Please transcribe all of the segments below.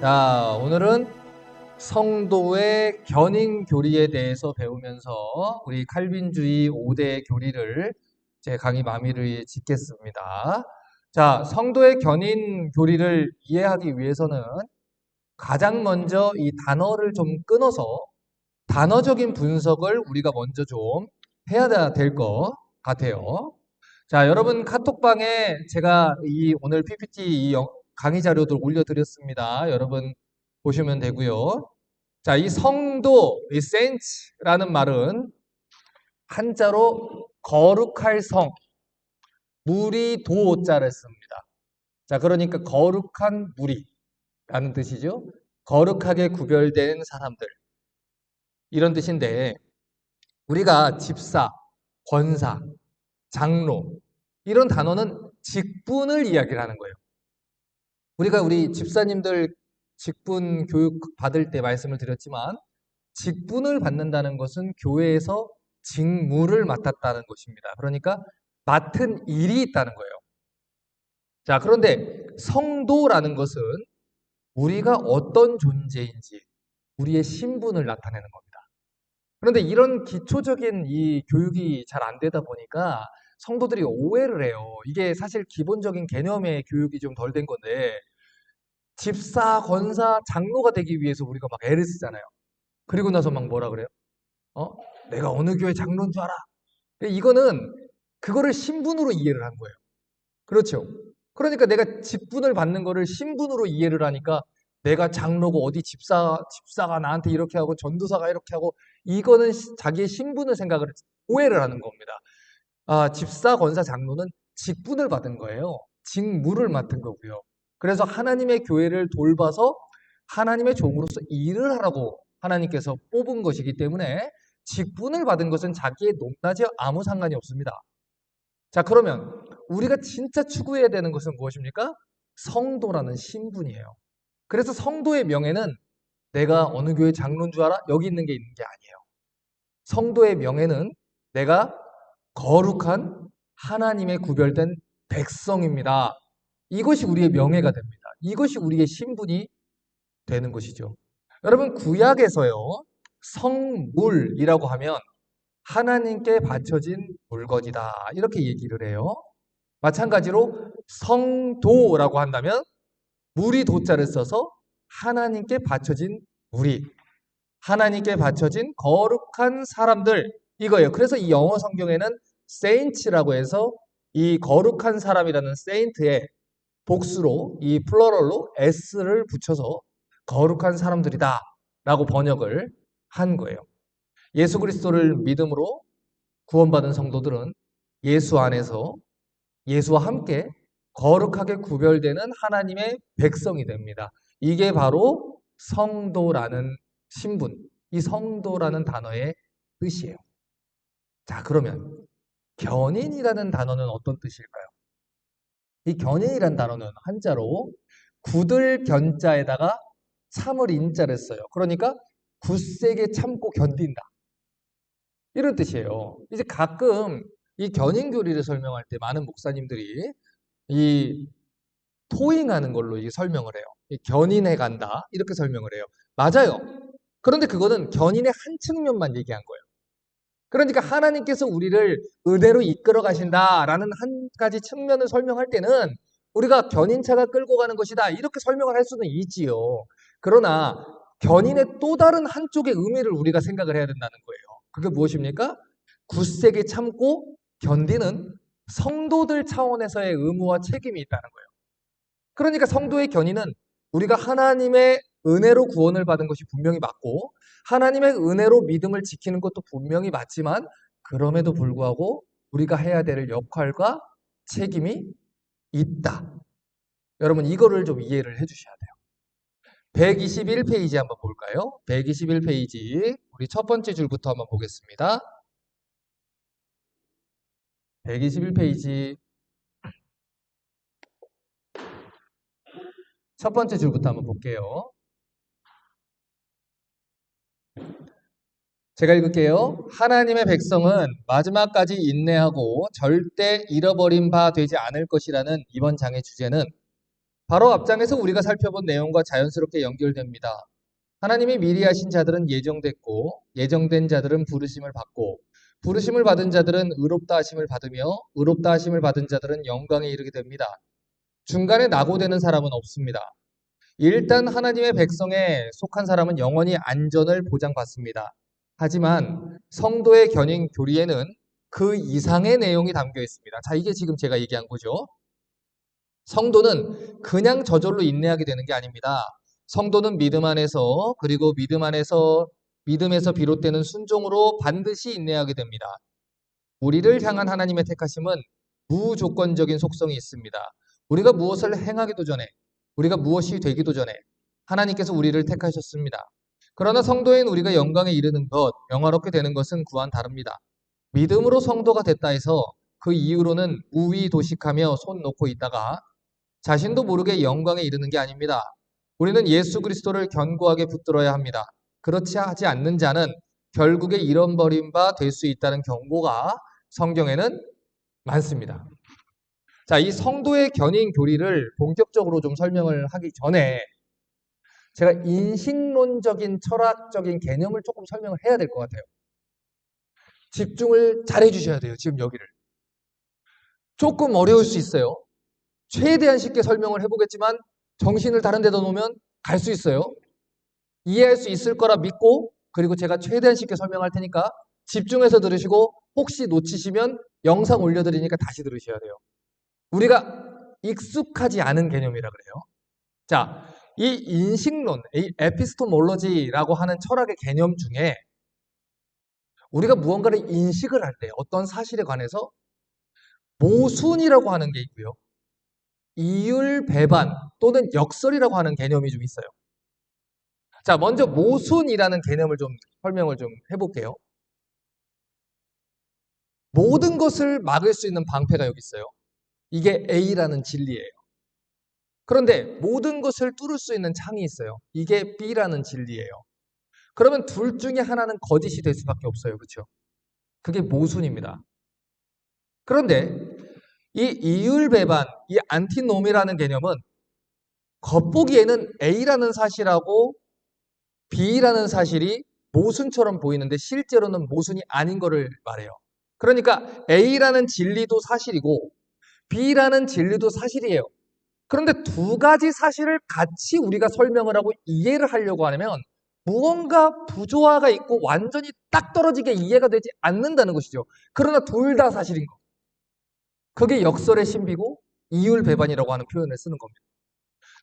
자, 오늘은 성도의 견인 교리에 대해서 배우면서 우리 칼빈주의 5대 교리를 제 강의 마무리를 짓겠습니다. 자, 성도의 견인 교리를 이해하기 위해서는 가장 먼저 이 단어를 좀 끊어서 단어적인 분석을 우리가 먼저 좀 해야 될 것 같아요. 자, 여러분 카톡방에 제가 이 오늘 PPT 강의 자료들 올려드렸습니다. 여러분 보시면 되고요. 자, 이 성도, 이 saints라는 말은 한자로 거룩할 성, 무리 도자를 씁니다. 자, 그러니까 거룩한 무리라는 뜻이죠. 거룩하게 구별된 사람들. 이런 뜻인데 우리가 집사, 권사, 장로 이런 단어는 직분을 이야기를 하는 거예요. 우리가 우리 집사님들 직분 교육 받을 때 말씀을 드렸지만 직분을 받는다는 것은 교회에서 직무를 맡았다는 것입니다. 그러니까 맡은 일이 있다는 거예요. 자, 그런데 성도라는 것은 우리가 어떤 존재인지 우리의 신분을 나타내는 겁니다. 그런데 이런 기초적인 이 교육이 잘 안 되다 보니까 성도들이 오해를 해요. 이게 사실 기본적인 개념의 교육이 좀 덜 된 건데 집사, 권사, 장로가 되기 위해서 우리가 막 애를 쓰잖아요. 그리고 나서 막 뭐라 그래요? 어? 내가 어느 교회 장로인 줄 알아. 이거는 그거를 신분으로 이해를 한 거예요. 그렇죠? 그러니까 내가 직분을 받는 거를 신분으로 이해를 하니까 내가 장로고 어디 집사가 나한테 이렇게 하고 전도사가 이렇게 하고 이거는 자기의 신분을 생각을 오해를 하는 겁니다. 아, 집사, 권사, 장로는 직분을 받은 거예요. 직무를 맡은 거고요. 그래서 하나님의 교회를 돌봐서 하나님의 종으로서 일을 하라고 하나님께서 뽑은 것이기 때문에 직분을 받은 것은 자기의 높낮이와 아무 상관이 없습니다. 자, 그러면 우리가 진짜 추구해야 되는 것은 무엇입니까? 성도라는 신분이에요. 그래서 성도의 명예는 내가 어느 교회 장로인 줄 알아? 여기 있는 게 있는 게 아니에요. 성도의 명예는 내가 거룩한 하나님의 구별된 백성입니다. 이것이 우리의 명예가 됩니다. 이것이 우리의 신분이 되는 것이죠. 여러분, 구약에서요, 성물이라고 하면 하나님께 바쳐진 물건이다. 이렇게 얘기를 해요. 마찬가지로 성도라고 한다면 물이 도자를 써서 하나님께 바쳐진 무리, 하나님께 바쳐진 거룩한 사람들 이거예요. 그래서 이 영어 성경에는 saints라고 해서 이 거룩한 사람이라는 saint의 복수로 이 플러럴로 s를 붙여서 거룩한 사람들이다 라고 번역을 한 거예요. 예수 그리스도를 믿음으로 구원받은 성도들은 예수 안에서 예수와 함께 거룩하게 구별되는 하나님의 백성이 됩니다. 이게 바로 성도라는 신분, 이 성도라는 단어의 뜻이에요. 자, 그러면 견인이라는 단어는 어떤 뜻일까요? 이 견인이라는 단어는 한자로 굳을 견자에다가 참을 인자를 써요. 그러니까 굳세게 참고 견딘다. 이런 뜻이에요. 이제 가끔 이 견인 교리를 설명할 때 많은 목사님들이 이 토잉하는 걸로 이게 설명을 해요. 견인해 간다. 이렇게 설명을 해요. 맞아요. 그런데 그거는 견인의 한 측면만 얘기한 거예요. 그러니까 하나님께서 우리를 은혜로 이끌어 가신다라는 한 가지 측면을 설명할 때는 우리가 견인차가 끌고 가는 것이다. 이렇게 설명을 할 수는 있지요. 그러나 견인의 또 다른 한쪽의 의미를 우리가 생각을 해야 된다는 거예요. 그게 무엇입니까? 굳세게 참고 견디는 성도들 차원에서의 의무와 책임이 있다는 거예요. 그러니까 성도의 견인은 우리가 하나님의 은혜로 구원을 받은 것이 분명히 맞고 하나님의 은혜로 믿음을 지키는 것도 분명히 맞지만 그럼에도 불구하고 우리가 해야 될 역할과 책임이 있다. 여러분 이거를 좀 이해를 해주셔야 돼요. 121페이지 한번 볼까요? 121페이지 우리 첫 번째 줄부터 한번 보겠습니다. 121페이지 첫 번째 줄부터 한번 볼게요. 제가 읽을게요. 하나님의 백성은 마지막까지 인내하고 절대 잃어버린 바 되지 않을 것이라는 이번 장의 주제는 바로 앞장에서 우리가 살펴본 내용과 자연스럽게 연결됩니다. 하나님이 미리 하신 자들은 예정됐고 예정된 자들은 부르심을 받고 부르심을 받은 자들은 의롭다 하심을 받으며 의롭다 하심을 받은 자들은 영광에 이르게 됩니다. 중간에 낙오되는 사람은 없습니다. 일단 하나님의 백성에 속한 사람은 영원히 안전을 보장받습니다. 하지만 성도의 견인 교리에는 그 이상의 내용이 담겨 있습니다. 자, 이게 지금 제가 얘기한 거죠. 성도는 그냥 저절로 인내하게 되는 게 아닙니다. 성도는 믿음 안에서 그리고 믿음에서 비롯되는 순종으로 반드시 인내하게 됩니다. 우리를 향한 하나님의 택하심은 무조건적인 속성이 있습니다. 우리가 무엇을 행하기도 전에 우리가 무엇이 되기도 전에 하나님께서 우리를 택하셨습니다. 그러나 성도인 우리가 영광에 이르는 것, 영화롭게 되는 것은 그와는 다릅니다. 믿음으로 성도가 됐다 해서 그 이후로는 우위도식하며 손 놓고 있다가 자신도 모르게 영광에 이르는 게 아닙니다. 우리는 예수 그리스도를 견고하게 붙들어야 합니다. 그렇지 하지 않는 자는 결국에 잃어버린 바 될 수 있다는 경고가 성경에는 많습니다. 자, 이 성도의 견인 교리를 본격적으로 좀 설명을 하기 전에 제가 인식론적인 철학적인 개념을 조금 설명을 해야 될 것 같아요. 집중을 잘 해주셔야 돼요. 지금 여기를. 조금 어려울 수 있어요. 최대한 쉽게 설명을 해보겠지만 정신을 다른 데다 놓으면 갈 수 있어요. 이해할 수 있을 거라 믿고 그리고 제가 최대한 쉽게 설명할 테니까 집중해서 들으시고 혹시 놓치시면 영상 올려드리니까 다시 들으셔야 돼요. 우리가 익숙하지 않은 개념이라 그래요. 자, 이 인식론, 이 에피스토몰로지라고 하는 철학의 개념 중에 우리가 무언가를 인식을 할 때 어떤 사실에 관해서 모순이라고 하는 게 있고요. 이율 배반 또는 역설이라고 하는 개념이 좀 있어요. 자, 먼저 모순이라는 개념을 좀 설명을 좀 해볼게요. 모든 것을 막을 수 있는 방패가 여기 있어요. 이게 A라는 진리예요. 그런데 모든 것을 뚫을 수 있는 창이 있어요. 이게 B라는 진리예요. 그러면 둘 중에 하나는 거짓이 될 수밖에 없어요. 그렇죠? 그게 모순입니다. 그런데 이 이율배반, 이 안티노미라는 개념은 겉보기에는 A라는 사실하고 B라는 사실이 모순처럼 보이는데 실제로는 모순이 아닌 거를 말해요. 그러니까 A라는 진리도 사실이고 B라는 진리도 사실이에요. 그런데 두 가지 사실을 같이 우리가 설명을 하고 이해를 하려고 하면 무언가 부조화가 있고 완전히 딱 떨어지게 이해가 되지 않는다는 것이죠. 그러나 둘 다 사실인 거. 그게 역설의 신비고 이율배반이라고 하는 표현을 쓰는 겁니다.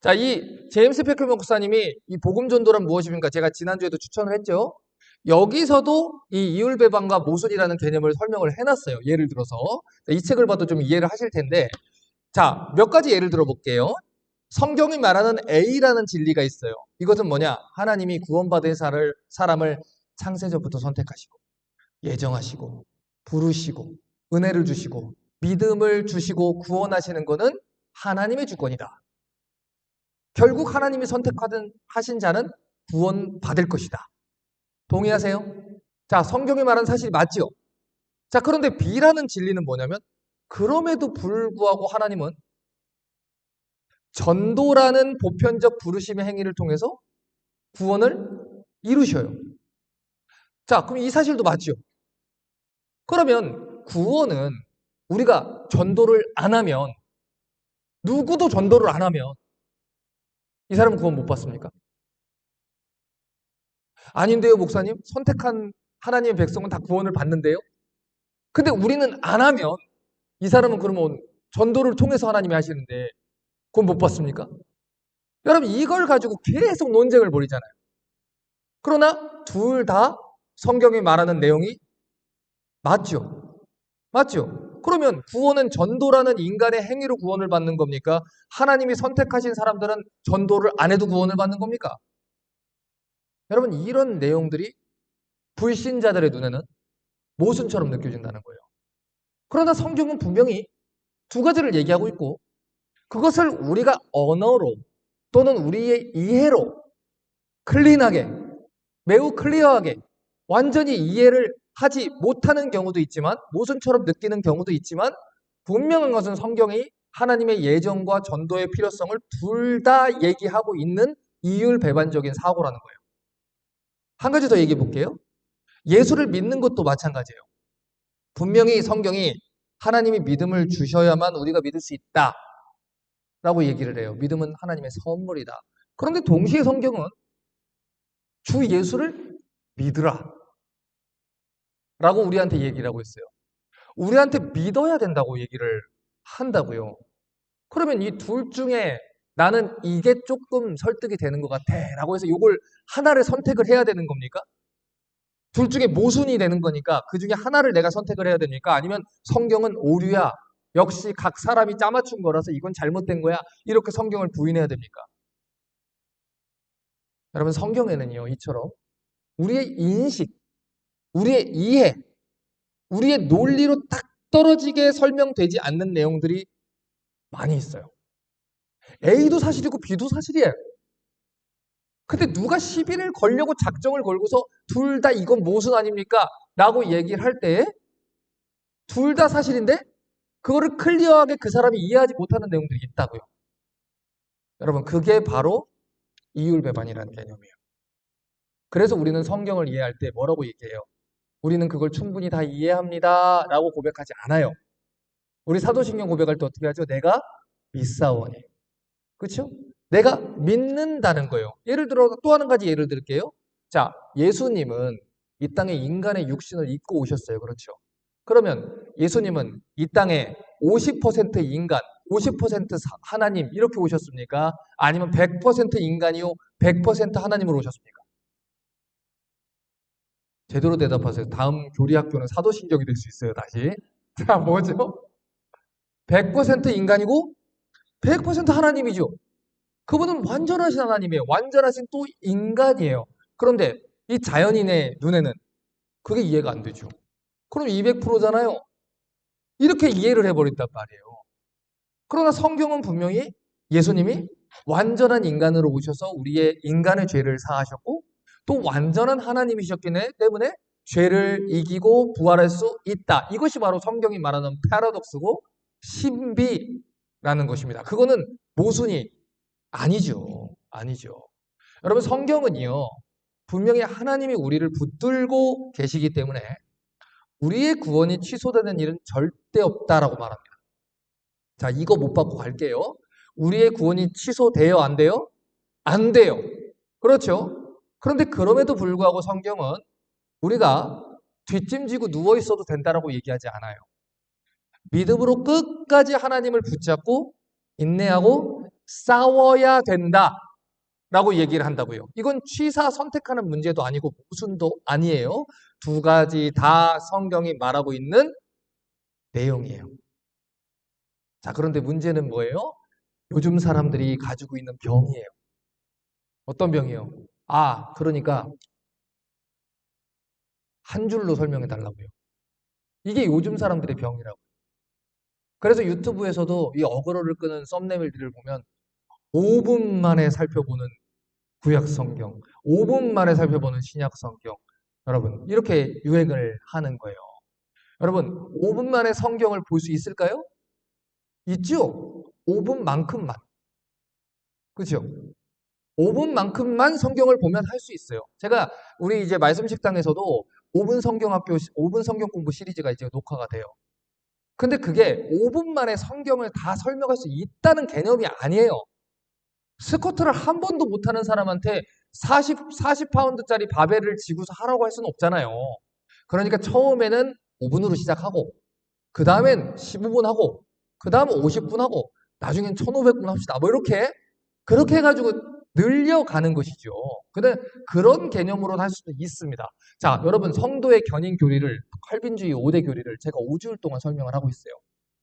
자, 이 제임스 패클 목사님이 이 복음 전도란 무엇입니까? 제가 지난주에도 추천을 했죠. 여기서도 이 이율배반과 모순이라는 개념을 설명을 해놨어요. 예를 들어서 이 책을 봐도 좀 이해를 하실 텐데, 자, 몇 가지 예를 들어볼게요. 성경이 말하는 A라는 진리가 있어요. 이것은 뭐냐? 하나님이 구원받을 사람을 창세전부터 선택하시고 예정하시고 부르시고 은혜를 주시고 믿음을 주시고 구원하시는 것은 하나님의 주권이다. 결국 하나님이 하신 자는 구원받을 것이다. 동의하세요? 자, 성경이 말하는 사실이 맞지요? 자, 그런데 B라는 진리는 뭐냐면 그럼에도 불구하고 하나님은 전도라는 보편적 부르심의 행위를 통해서 구원을 이루셔요. 자, 그럼 이 사실도 맞죠? 그러면 구원은 우리가 전도를 안 하면 누구도 전도를 안 하면 이 사람은 구원 못 받습니까? 아닌데요, 목사님? 선택한 하나님의 백성은 다 구원을 받는데요? 근데 우리는 안 하면 이 사람은 그러면 전도를 통해서 하나님이 하시는데 구원 못 받습니까? 여러분 이걸 가지고 계속 논쟁을 벌이잖아요. 그러나 둘 다 성경이 말하는 내용이 맞죠? 맞죠? 그러면 구원은 전도라는 인간의 행위로 구원을 받는 겁니까? 하나님이 선택하신 사람들은 전도를 안 해도 구원을 받는 겁니까? 여러분 이런 내용들이 불신자들의 눈에는 모순처럼 느껴진다는 거예요. 그러나 성경은 분명히 두 가지를 얘기하고 있고 그것을 우리가 언어로 또는 우리의 이해로 클린하게 매우 클리어하게 완전히 이해를 하지 못하는 경우도 있지만 모순처럼 느끼는 경우도 있지만 분명한 것은 성경이 하나님의 예정과 전도의 필요성을 둘 다 얘기하고 있는 이율배반적인 사고라는 거예요. 한 가지 더 얘기해 볼게요. 예수를 믿는 것도 마찬가지예요. 분명히 성경이 하나님이 믿음을 주셔야만 우리가 믿을 수 있다 라고 얘기를 해요. 믿음은 하나님의 선물이다. 그런데 동시에 성경은 주 예수를 믿으라 라고 우리한테 얘기를 하고 있어요. 우리한테 믿어야 된다고 얘기를 한다고요. 그러면 이 둘 중에 나는 이게 조금 설득이 되는 것 같아 라고 해서 이걸 하나를 선택을 해야 되는 겁니까? 둘 중에 모순이 되는 거니까 그 중에 하나를 내가 선택을 해야 됩니까? 아니면 성경은 오류야. 역시 각 사람이 짜맞춘 거라서 이건 잘못된 거야. 이렇게 성경을 부인해야 됩니까? 여러분 성경에는요 이처럼 우리의 인식, 우리의 이해, 우리의 논리로 딱 떨어지게 설명되지 않는 내용들이 많이 있어요. A도 사실이고 B도 사실이에요. 근데 누가 시비를 걸려고 작정을 걸고서 둘 다 이건 모순 아닙니까? 라고 얘기를 할 때 둘 다 사실인데 그거를 클리어하게 그 사람이 이해하지 못하는 내용들이 있다고요. 여러분 그게 바로 이율배반이라는 개념이에요. 그래서 우리는 성경을 이해할 때 뭐라고 얘기해요? 우리는 그걸 충분히 다 이해합니다 라고 고백하지 않아요. 우리 사도신경 고백할 때 어떻게 하죠? 내가 믿사오니. 그렇죠? 내가 믿는다는 거예요. 예를 들어 또 한 가지 예를 들게요. 자, 예수님은 이 땅에 인간의 육신을 입고 오셨어요. 그렇죠? 그러면 예수님은 이 땅에 50% 인간, 50% 하나님 이렇게 오셨습니까? 아니면 100% 인간이요, 100% 하나님으로 오셨습니까? 제대로 대답하세요. 다음 교리학교는 사도신경이 될 수 있어요. 다시. 자, 뭐죠? 100% 인간이고 100% 하나님이죠. 그분은 완전하신 하나님이에요. 완전하신 또 인간이에요. 그런데 이 자연인의 눈에는 그게 이해가 안 되죠. 그럼 200%잖아요. 이렇게 이해를 해버린단 말이에요. 그러나 성경은 분명히 예수님이 완전한 인간으로 오셔서 우리의 인간의 죄를 사하셨고 또 완전한 하나님이셨기 때문에 죄를 이기고 부활할 수 있다. 이것이 바로 성경이 말하는 패러독스고 신비라는 것입니다. 그거는 모순이 아니죠. 아니죠. 여러분 성경은요. 분명히 하나님이 우리를 붙들고 계시기 때문에 우리의 구원이 취소되는 일은 절대 없다라고 말합니다. 자, 이거 못 받고 갈게요. 우리의 구원이 취소돼요? 안 돼요? 안 돼요. 그렇죠? 그런데 그럼에도 불구하고 성경은 우리가 뒷짐지고 누워 있어도 된다라고 얘기하지 않아요. 믿음으로 끝까지 하나님을 붙잡고 인내하고 싸워야 된다. 라고 얘기를 한다고요. 이건 취사 선택하는 문제도 아니고 모순도 아니에요. 두 가지 다 성경이 말하고 있는 내용이에요. 자, 그런데 문제는 뭐예요? 요즘 사람들이 가지고 있는 병이에요. 어떤 병이에요? 아, 그러니까 한 줄로 설명해 달라고요. 이게 요즘 사람들의 병이라고. 그래서 유튜브에서도 이 어그로를 끄는 썸네일들을 보면 5분 만에 살펴보는 구약 성경, 5분 만에 살펴보는 신약 성경. 여러분, 이렇게 유행을 하는 거예요. 여러분, 5분 만에 성경을 볼 수 있을까요? 있죠? 5분만큼만. 그죠? 5분만큼만 성경을 보면 할 수 있어요. 제가 우리 이제 말씀 식당에서도 5분 성경학교, 5분 성경 공부 시리즈가 이제 녹화가 돼요. 근데 그게 5분 만에 성경을 다 설명할 수 있다는 개념이 아니에요. 스쿼트를 한 번도 못하는 사람한테 40파운드짜리 바벨을 지고서 하라고 할 수는 없잖아요. 그러니까 처음에는 5분으로 시작하고, 그 다음엔 15분 하고, 그 다음 50분 하고, 나중엔 1500분 합시다. 뭐 이렇게, 그렇게 해가지고 늘려가는 것이죠. 근데 그런 개념으로 할 수도 있습니다. 자, 여러분, 성도의 견인 교리를, 칼빈주의 5대 교리를 제가 5주일 동안 설명을 하고 있어요.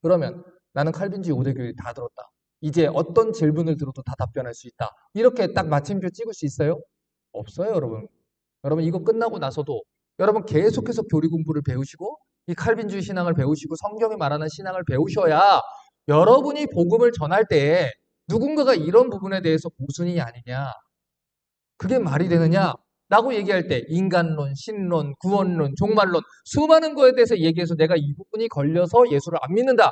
그러면 나는 칼빈주의 5대 교리 다 들었다. 이제 어떤 질문을 들어도 다 답변할 수 있다. 이렇게 딱 마침표 찍을 수 있어요? 없어요, 여러분. 여러분, 이거 끝나고 나서도 여러분 계속해서 교리 공부를 배우시고 이 칼빈주의 신앙을 배우시고 성경이 말하는 신앙을 배우셔야 여러분이 복음을 전할 때 누군가가 이런 부분에 대해서 모순이 아니냐, 그게 말이 되느냐 라고 얘기할 때 인간론, 신론, 구원론, 종말론 수많은 거에 대해서 얘기해서 내가 이 부분이 걸려서 예수를 안 믿는다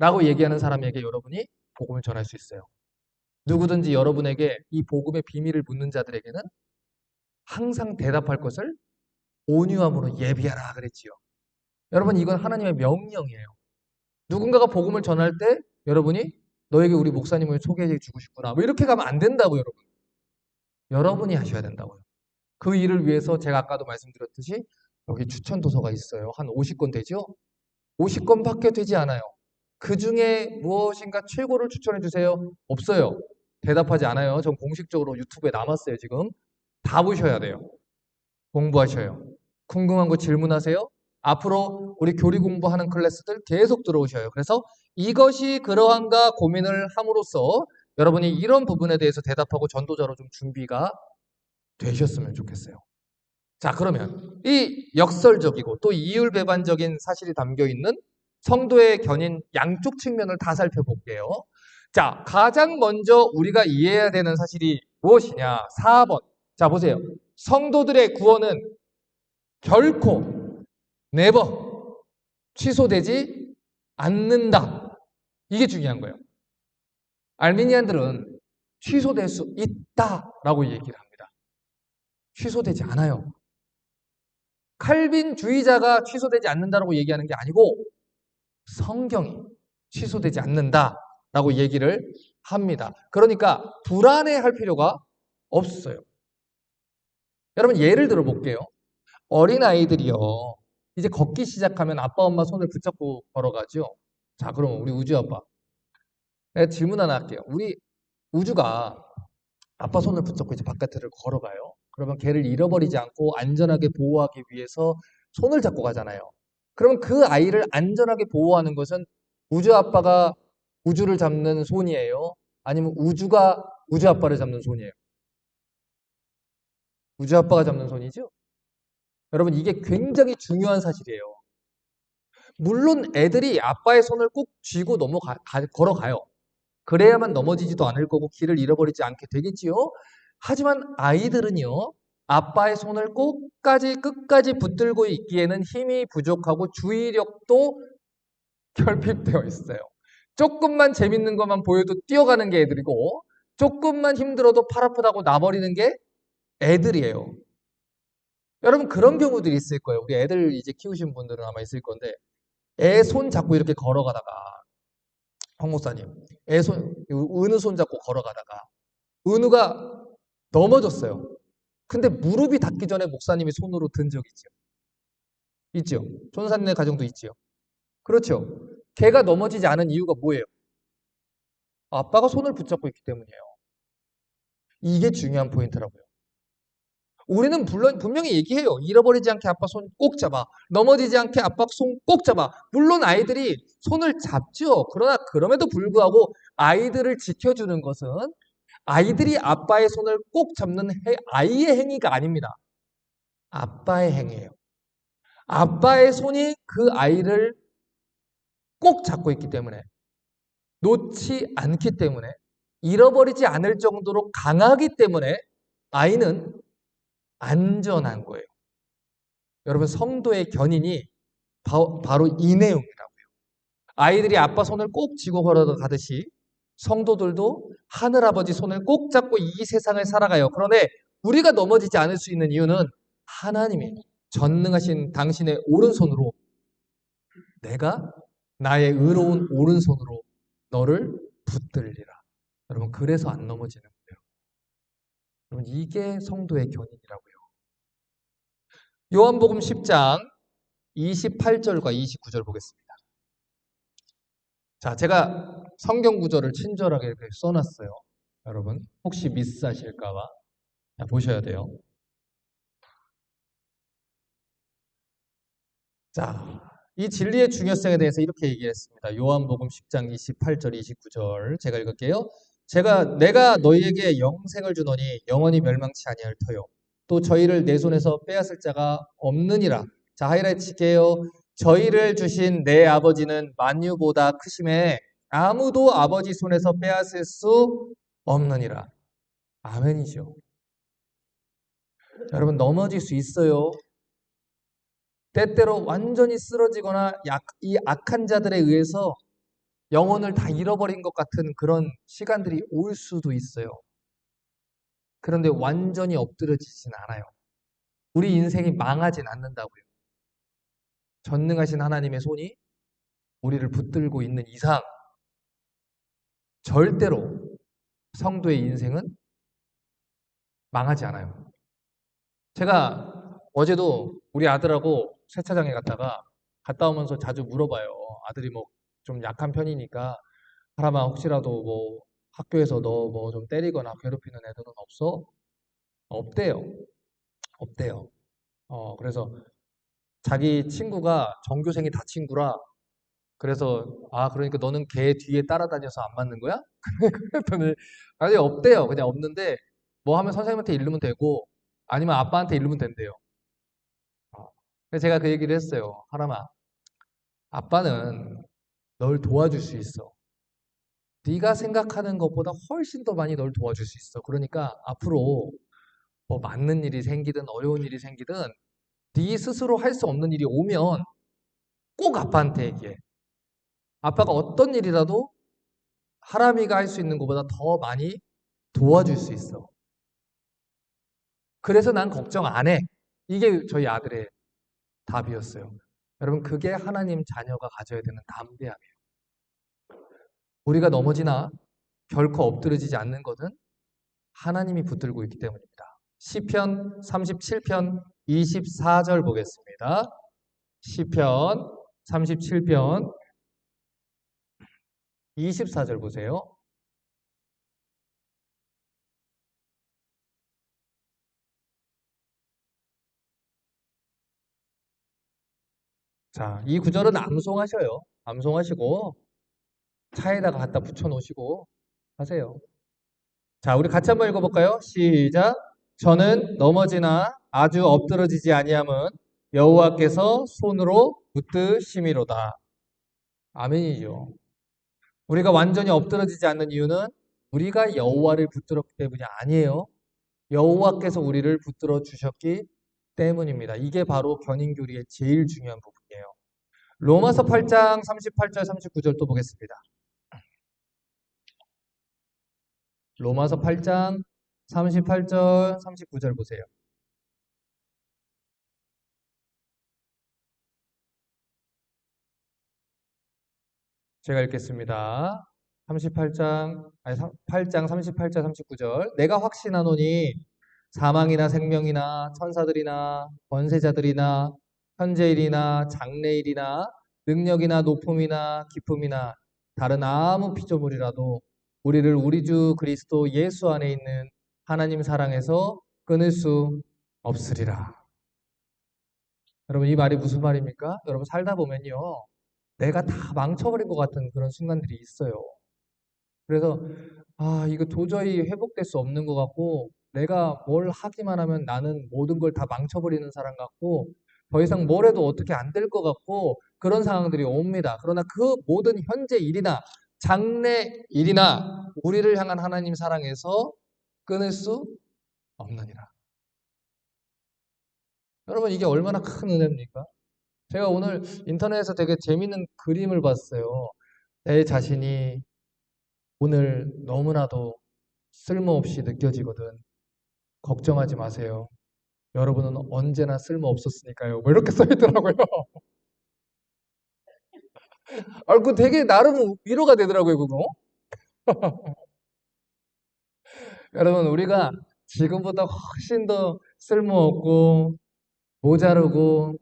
라고 얘기하는 사람에게 여러분이 복음을 전할 수 있어요. 누구든지 여러분에게 이 복음의 비밀을 묻는 자들에게는 항상 대답할 것을 온유함으로 예비하라 그랬지요. 여러분, 이건 하나님의 명령이에요. 누군가가 복음을 전할 때 여러분이 너에게 우리 목사님을 소개해 주고 싶구나, 뭐 이렇게 가면 안 된다고. 여러분, 여러분이 하셔야 된다고요. 그 일을 위해서 제가 아까도 말씀드렸듯이 여기 추천 도서가 있어요. 한 50권 되죠? 50권밖에 되지 않아요. 그 중에 무엇인가 최고를 추천해 주세요? 없어요. 대답하지 않아요. 전 공식적으로 유튜브에 남았어요. 지금 다 보셔야 돼요. 공부하셔요. 궁금한 거 질문하세요. 앞으로 우리 교리 공부하는 클래스들 계속 들어오셔요. 그래서 이것이 그러한가 고민을 함으로써 여러분이 이런 부분에 대해서 대답하고 전도자로 좀 준비가 되셨으면 좋겠어요. 자, 그러면 이 역설적이고 또 이율배반적인 사실이 담겨 있는 성도의 견인 양쪽 측면을 다 살펴볼게요. 자, 가장 먼저 우리가 이해해야 되는 사실이 무엇이냐? 4번. 자, 보세요. 성도들의 구원은 결코 네버 취소되지 않는다. 이게 중요한 거예요. 알미니안들은 취소될 수 있다라고 얘기를 합니다. 취소되지 않아요. 칼빈주의자가 취소되지 않는다라고 얘기하는 게 아니고 성경이 취소되지 않는다라고 얘기를 합니다. 그러니까 불안해할 필요가 없어요. 여러분, 예를 들어 볼게요. 어린아이들이요, 이제 걷기 시작하면 아빠 엄마 손을 붙잡고 걸어가죠. 자, 그럼 우리 우주 아빠, 내가 질문 하나 할게요. 우리 우주가 아빠 손을 붙잡고 이제 바깥을 걸어가요. 그러면 걔를 잃어버리지 않고 안전하게 보호하기 위해서 손을 잡고 가잖아요. 그러면 그 아이를 안전하게 보호하는 것은 우주 아빠가 우주를 잡는 손이에요? 아니면 우주가 우주 아빠를 잡는 손이에요? 우주 아빠가 잡는 손이죠? 여러분, 이게 굉장히 중요한 사실이에요. 물론 애들이 아빠의 손을 꼭 쥐고 걸어가요. 그래야만 넘어지지도 않을 거고 길을 잃어버리지 않게 되겠지요. 하지만 아이들은요, 아빠의 손을 끝까지 붙들고 있기에는 힘이 부족하고 주의력도 결핍되어 있어요. 조금만 재밌는 것만 보여도 뛰어가는 게 애들이고, 조금만 힘들어도 팔 아프다고 놔버리는 게 애들이에요. 여러분, 그런 경우들이 있을 거예요. 우리 애들 이제 키우신 분들은 아마 있을 건데, 애 손 잡고 이렇게 걸어가다가, 황 목사님, 은우 손 잡고 걸어가다가 은우가 넘어졌어요. 근데 무릎이 닿기 전에 목사님이 손으로 든 적 있죠. 있죠. 손산네 가정도 있지요. 그렇죠. 걔가 넘어지지 않은 이유가 뭐예요? 아빠가 손을 붙잡고 있기 때문이에요. 이게 중요한 포인트라고요. 우리는 물론 분명히 얘기해요. 잃어버리지 않게 아빠 손 꼭 잡아. 넘어지지 않게 아빠 손 꼭 잡아. 물론 아이들이 손을 잡죠. 그러나 그럼에도 불구하고 아이들을 지켜주는 것은 아이들이 아빠의 손을 꼭 잡는 아이의 행위가 아닙니다. 아빠의 행위예요. 아빠의 손이 그 아이를 꼭 잡고 있기 때문에, 놓지 않기 때문에, 잃어버리지 않을 정도로 강하기 때문에 아이는 안전한 거예요. 여러분, 성도의 견인이 바로 이 내용이라고요. 아이들이 아빠 손을 꼭 쥐고 걸어가듯이 성도들도 하늘아버지 손을 꼭 잡고 이 세상을 살아가요. 그런데 우리가 넘어지지 않을 수 있는 이유는 하나님이 전능하신 당신의 오른손으로, 내가 나의 의로운 오른손으로 너를 붙들리라. 여러분, 그래서 안 넘어지는 거예요. 여러분, 이게 성도의 견인이라고요. 요한복음 10장 28절과 29절 보겠습니다. 자, 제가 성경 구절을 친절하게 이렇게 써놨어요. 여러분, 혹시 미스하실까봐 보셔야 돼요. 자, 이 진리의 중요성에 대해서 이렇게 얘기했습니다. 요한복음 10장 28절, 29절 제가 읽을게요. 내가 너희에게 영생을 주노니 영원히 멸망치 아니할 터요. 또 저희를 내 손에서 빼앗을 자가 없느니라. 자, 하이라이트 칠게요. 저희를 주신 내 아버지는 만유보다 크심에 아무도 아버지 손에서 빼앗을 수 없느니라. 아멘이죠. 여러분, 넘어질 수 있어요. 때때로 완전히 쓰러지거나 이 악한 자들에 의해서 영혼을 다 잃어버린 것 같은 그런 시간들이 올 수도 있어요. 그런데 완전히 엎드러지진 않아요. 우리 인생이 망하진 않는다고요. 전능하신 하나님의 손이 우리를 붙들고 있는 이상 절대로 성도의 인생은 망하지 않아요. 제가 어제도 우리 아들하고 세차장에 갔다 오면서 자주 물어봐요. 아들이 뭐 좀 약한 편이니까 하람아 혹시라도 뭐 학교에서 너 뭐 좀 때리거나 괴롭히는 애들은 없어? 없대요. 없대요. 그래서 자기 친구가 전교생이 다 친구라 그래서 그러니까 너는 걔 뒤에 따라다녀서 안 맞는 거야? 그랬더니 아니 없대요. 그냥 없는데 뭐 하면 선생님한테 이르면 되고 아니면 아빠한테 이르면 된대요. 그래서 제가 그 얘기를 했어요. 하람아, 아빠는 널 도와줄 수 있어. 네가 생각하는 것보다 훨씬 더 많이 널 도와줄 수 있어. 그러니까 앞으로 뭐 맞는 일이 생기든 어려운 일이 생기든 네 스스로 할 수 없는 일이 오면 꼭 아빠한테 얘기해. 아빠가 어떤 일이라도 하람이가 할 수 있는 것보다 더 많이 도와줄 수 있어. 그래서 난 걱정 안 해. 이게 저희 아들의 답이었어요. 여러분, 그게 하나님 자녀가 가져야 되는 담대함이에요. 우리가 넘어지나 결코 엎드러지지 않는 것은 하나님이 붙들고 있기 때문입니다. 시편 37편 24절 보겠습니다. 시편 37편 24절 보세요. 자, 이 구절은 암송하셔요. 암송하시고 차에다가 갖다 붙여 놓으시고 하세요. 자, 우리 같이 한번 읽어볼까요? 시작. 저는 넘어지나 아주 엎드러지지 아니함은 여호와께서 손으로 붙드심이로다. 아멘이죠. 우리가 완전히 엎드러지지 않는 이유는 우리가 여호와를 붙들었기 때문이 아니에요. 여호와께서 우리를 붙들어 주셨기 때문입니다. 이게 바로 견인교리의 제일 중요한 부분이에요. 로마서 8장 38절 39절 또 보겠습니다. 로마서 8장 38절 39절 보세요. 제가 읽겠습니다. 8장 38절 39절. 내가 확신하노니 사망이나 생명이나 천사들이나 권세자들이나 현재일이나 장래일이나 능력이나 높음이나 기쁨이나 다른 아무 피조물이라도 우리를 우리 주 그리스도 예수 안에 있는 하나님 사랑에서 끊을 수 없으리라. 여러분 이 말이 무슨 말입니까? 여러분 살다 보면요. 내가 다 망쳐버린 것 같은 그런 순간들이 있어요. 그래서 이거 도저히 회복될 수 없는 것 같고 내가 뭘 하기만 하면 나는 모든 걸 다 망쳐버리는 사람 같고 더 이상 뭘 해도 어떻게 안 될 것 같고 그런 상황들이 옵니다. 그러나 그 모든 현재 일이나 장래 일이나 우리를 향한 하나님 사랑에서 끊을 수 없느니라. 여러분 이게 얼마나 큰 은혜입니까? 제가 오늘 인터넷에서 되게 재밌는 그림을 봤어요. 내 자신이 오늘 너무나도 쓸모없이 느껴지거든. 걱정하지 마세요. 여러분은 언제나 쓸모없었으니까요. 뭐 이렇게 써 있더라고요. 그 되게 나름 위로가 되더라고요, 그거. 여러분, 우리가 지금보다 훨씬 더 쓸모없고, 모자르고,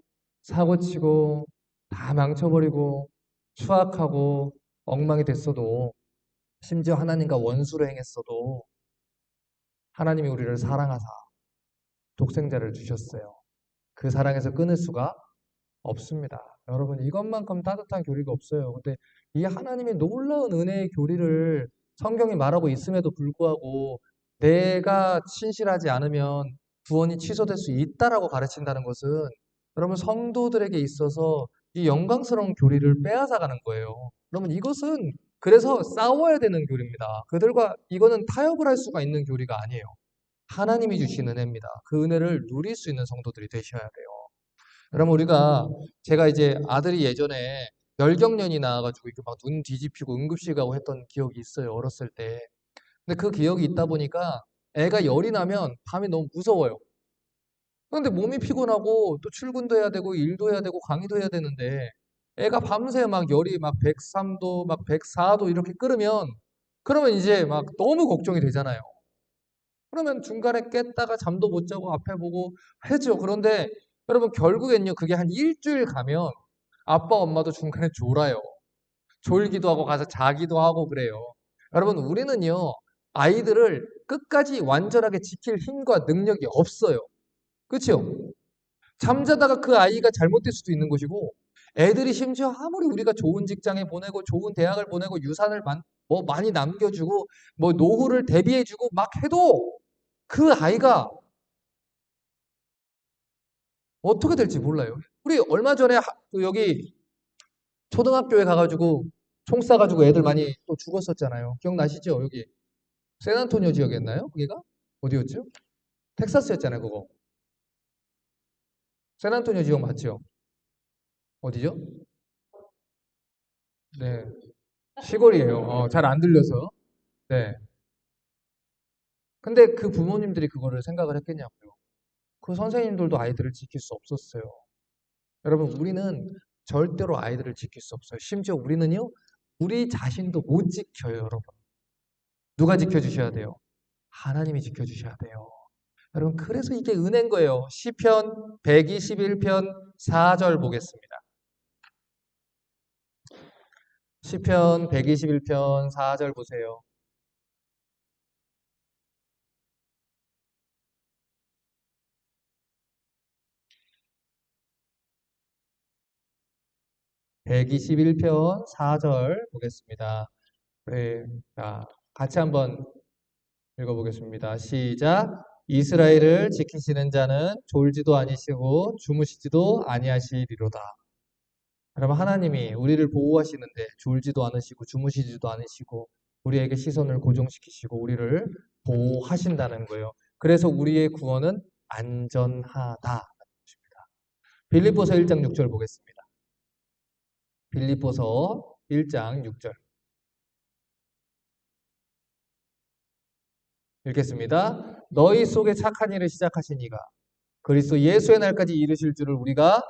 사고치고, 다 망쳐버리고, 추악하고, 엉망이 됐어도, 심지어 하나님과 원수로 행했어도, 하나님이 우리를 사랑하사 독생자를 주셨어요. 그 사랑에서 끊을 수가 없습니다. 여러분, 이것만큼 따뜻한 교리가 없어요. 근데 이 하나님의 놀라운 은혜의 교리를 성경이 말하고 있음에도 불구하고 내가 신실하지 않으면 구원이 취소될 수 있다라고 가르친다는 것은 여러분 성도들에게 있어서 이 영광스러운 교리를 빼앗아가는 거예요. 여러분 이것은 그래서 싸워야 되는 교리입니다. 그들과 이거는 타협을 할 수가 있는 교리가 아니에요. 하나님이 주신 은혜입니다. 그 은혜를 누릴 수 있는 성도들이 되셔야 돼요. 그럼 제가 이제 아들이 예전에 열경련이 나와가지고 이렇게 막 눈 뒤집히고 응급실 가고 했던 기억이 있어요. 어렸을 때. 근데 그 기억이 있다 보니까 애가 열이 나면 밤에 너무 무서워요. 그런데 몸이 피곤하고 또 출근도 해야 되고 일도 해야 되고 강의도 해야 되는데 애가 밤새 막 열이 막 103도 막 104도 이렇게 끓으면 그러면 이제 막 너무 걱정이 되잖아요. 그러면 중간에 깼다가 잠도 못 자고 앞에 보고 하죠. 그런데 여러분 결국엔요 그게 한 일주일 가면 아빠 엄마도 중간에 졸아요. 졸기도 하고 가서 자기도 하고 그래요. 여러분 우리는요 아이들을 끝까지 완전하게 지킬 힘과 능력이 없어요. 그렇죠? 잠자다가 그 아이가 잘못될 수도 있는 것이고 애들이 심지어 아무리 우리가 좋은 직장에 보내고 좋은 대학을 보내고 유산을 뭐 많이 남겨주고 뭐 노후를 대비해주고 막 해도 그 아이가 어떻게 될지 몰라요. 우리 얼마 전에 그 여기 초등학교에 가가지고 총 쏴가지고 애들 많이 또 죽었었잖아요. 기억나시죠? 여기 샌안토니오 지역이었나요? 거기가? 어디였죠? 텍사스였잖아요, 그거. 샌안토니오 지역 맞죠? 어디죠? 네. 시골이에요. 잘 안 들려서. 네. 근데 그 부모님들이 그거를 생각을 했겠냐고요. 그 선생님들도 아이들을 지킬 수 없었어요. 여러분, 우리는 절대로 아이들을 지킬 수 없어요. 심지어 우리는요, 우리 자신도 못 지켜요, 여러분. 누가 지켜주셔야 돼요? 하나님이 지켜주셔야 돼요. 여러분, 그래서 이게 은혜인 거예요. 시편 121편 4절 보겠습니다. 시편 121편 4절 보세요. 121편 4절 보겠습니다. 네, 자, 같이 한번 읽어보겠습니다. 시작. 이스라엘을 지키시는 자는 졸지도 아니시고 주무시지도 아니하시리로다. 여러분 하나님이 우리를 보호하시는데 졸지도 않으시고 주무시지도 않으시고 우리에게 시선을 고정시키시고 우리를 보호하신다는 거예요. 그래서 우리의 구원은 안전하다. 빌립보서 1장 6절 보겠습니다. 빌립보서 1장 6절 읽겠습니다. 너희 속에 착한 일을 시작하신 이가 그리스도 예수의 날까지 이르실 줄을 우리가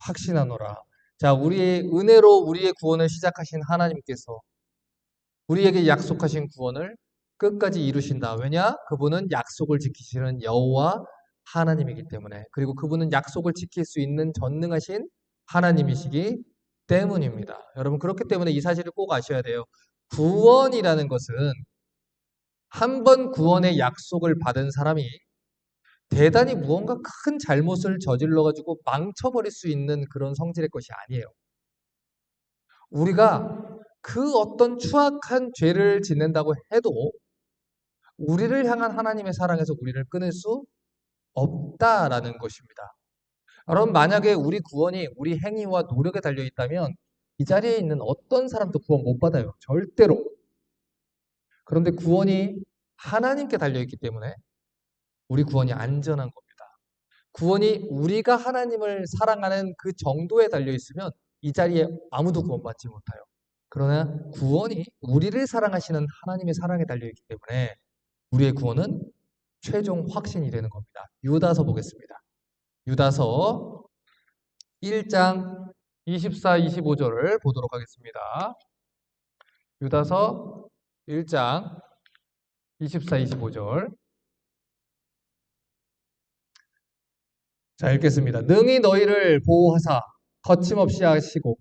확신하노라. 자, 우리의 은혜로 우리의 구원을 시작하신 하나님께서 우리에게 약속하신 구원을 끝까지 이루신다. 왜냐? 그분은 약속을 지키시는 여호와 하나님이기 때문에 그리고 그분은 약속을 지킬 수 있는 전능하신 하나님이시기 때문입니다. 여러분 그렇기 때문에 이 사실을 꼭 아셔야 돼요. 구원이라는 것은 한 번 구원의 약속을 받은 사람이 대단히 무언가 큰 잘못을 저질러 가지고 망쳐버릴 수 있는 그런 성질의 것이 아니에요. 우리가 그 어떤 추악한 죄를 짓는다고 해도 우리를 향한 하나님의 사랑에서 우리를 끊을 수 없다라는 것입니다. 여러분 만약에 우리 구원이 우리 행위와 노력에 달려 있다면 이 자리에 있는 어떤 사람도 구원 못 받아요. 절대로. 그런데 구원이 하나님께 달려 있기 때문에 우리 구원이 안전한 겁니다. 구원이 우리가 하나님을 사랑하는 그 정도에 달려 있으면 이 자리에 아무도 구원받지 못해요. 그러나 구원이 우리를 사랑하시는 하나님의 사랑에 달려 있기 때문에 우리의 구원은 최종 확신이 되는 겁니다. 유다서 보겠습니다. 유다서 1장 24, 25절을 보도록 하겠습니다. 유다서 1장 24, 25절. 자, 읽겠습니다. 능히 너희를 보호하사 거침없이 하시고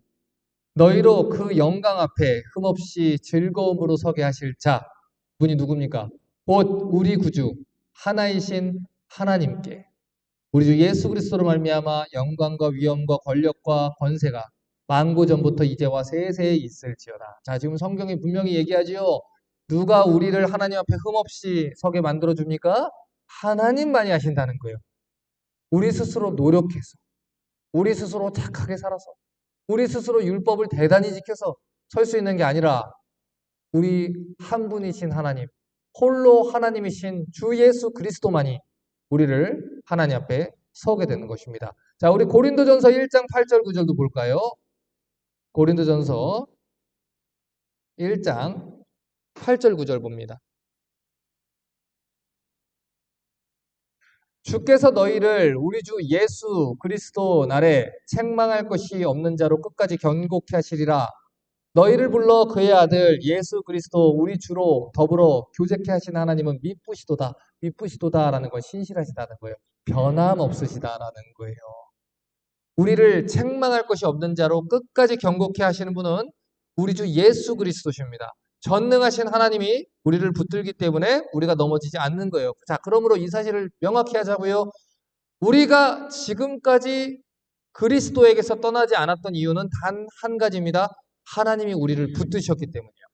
너희로 그 영광 앞에 흠없이 즐거움으로 서게 하실 자 분이 누굽니까? 곧 우리 구주 하나이신 하나님께 우리 주 예수 그리스도로 말미암아 영광과 위엄과 권력과 권세가 만고 전부터 이제와 세세에 있을지어다. 자, 지금 성경이 분명히 얘기하지요. 누가 우리를 하나님 앞에 흠없이 서게 만들어 줍니까? 하나님만이 하신다는 거예요. 우리 스스로 노력해서 우리 스스로 착하게 살아서 우리 스스로 율법을 대단히 지켜서 설 수 있는 게 아니라 우리 한 분이신 하나님, 홀로 하나님이신 주 예수 그리스도만이 우리를 하나님 앞에 서게 되는 것입니다. 자, 우리 고린도전서 1장 8절 9절도 볼까요? 고린도전서 1장 8절 9절 봅니다. 주께서 너희를 우리 주 예수 그리스도 날에 책망할 것이 없는 자로 끝까지 견고케 하시리라. 너희를 불러 그의 아들 예수 그리스도 우리 주로 더불어 교제케 하신 하나님은 미쁘시도다. 미쁘시도다라는 건 신실하시다는 거예요. 변함없으시다라는 거예요. 우리를 책망할 것이 없는 자로 끝까지 견고케 하시는 분은 우리 주 예수 그리스도십니다. 전능하신 하나님이 우리를 붙들기 때문에 우리가 넘어지지 않는 거예요. 자, 그러므로 이 사실을 명확히 하자고요. 우리가 지금까지 그리스도에게서 떠나지 않았던 이유는 단 한 가지입니다. 하나님이 우리를 붙드셨기 때문이에요.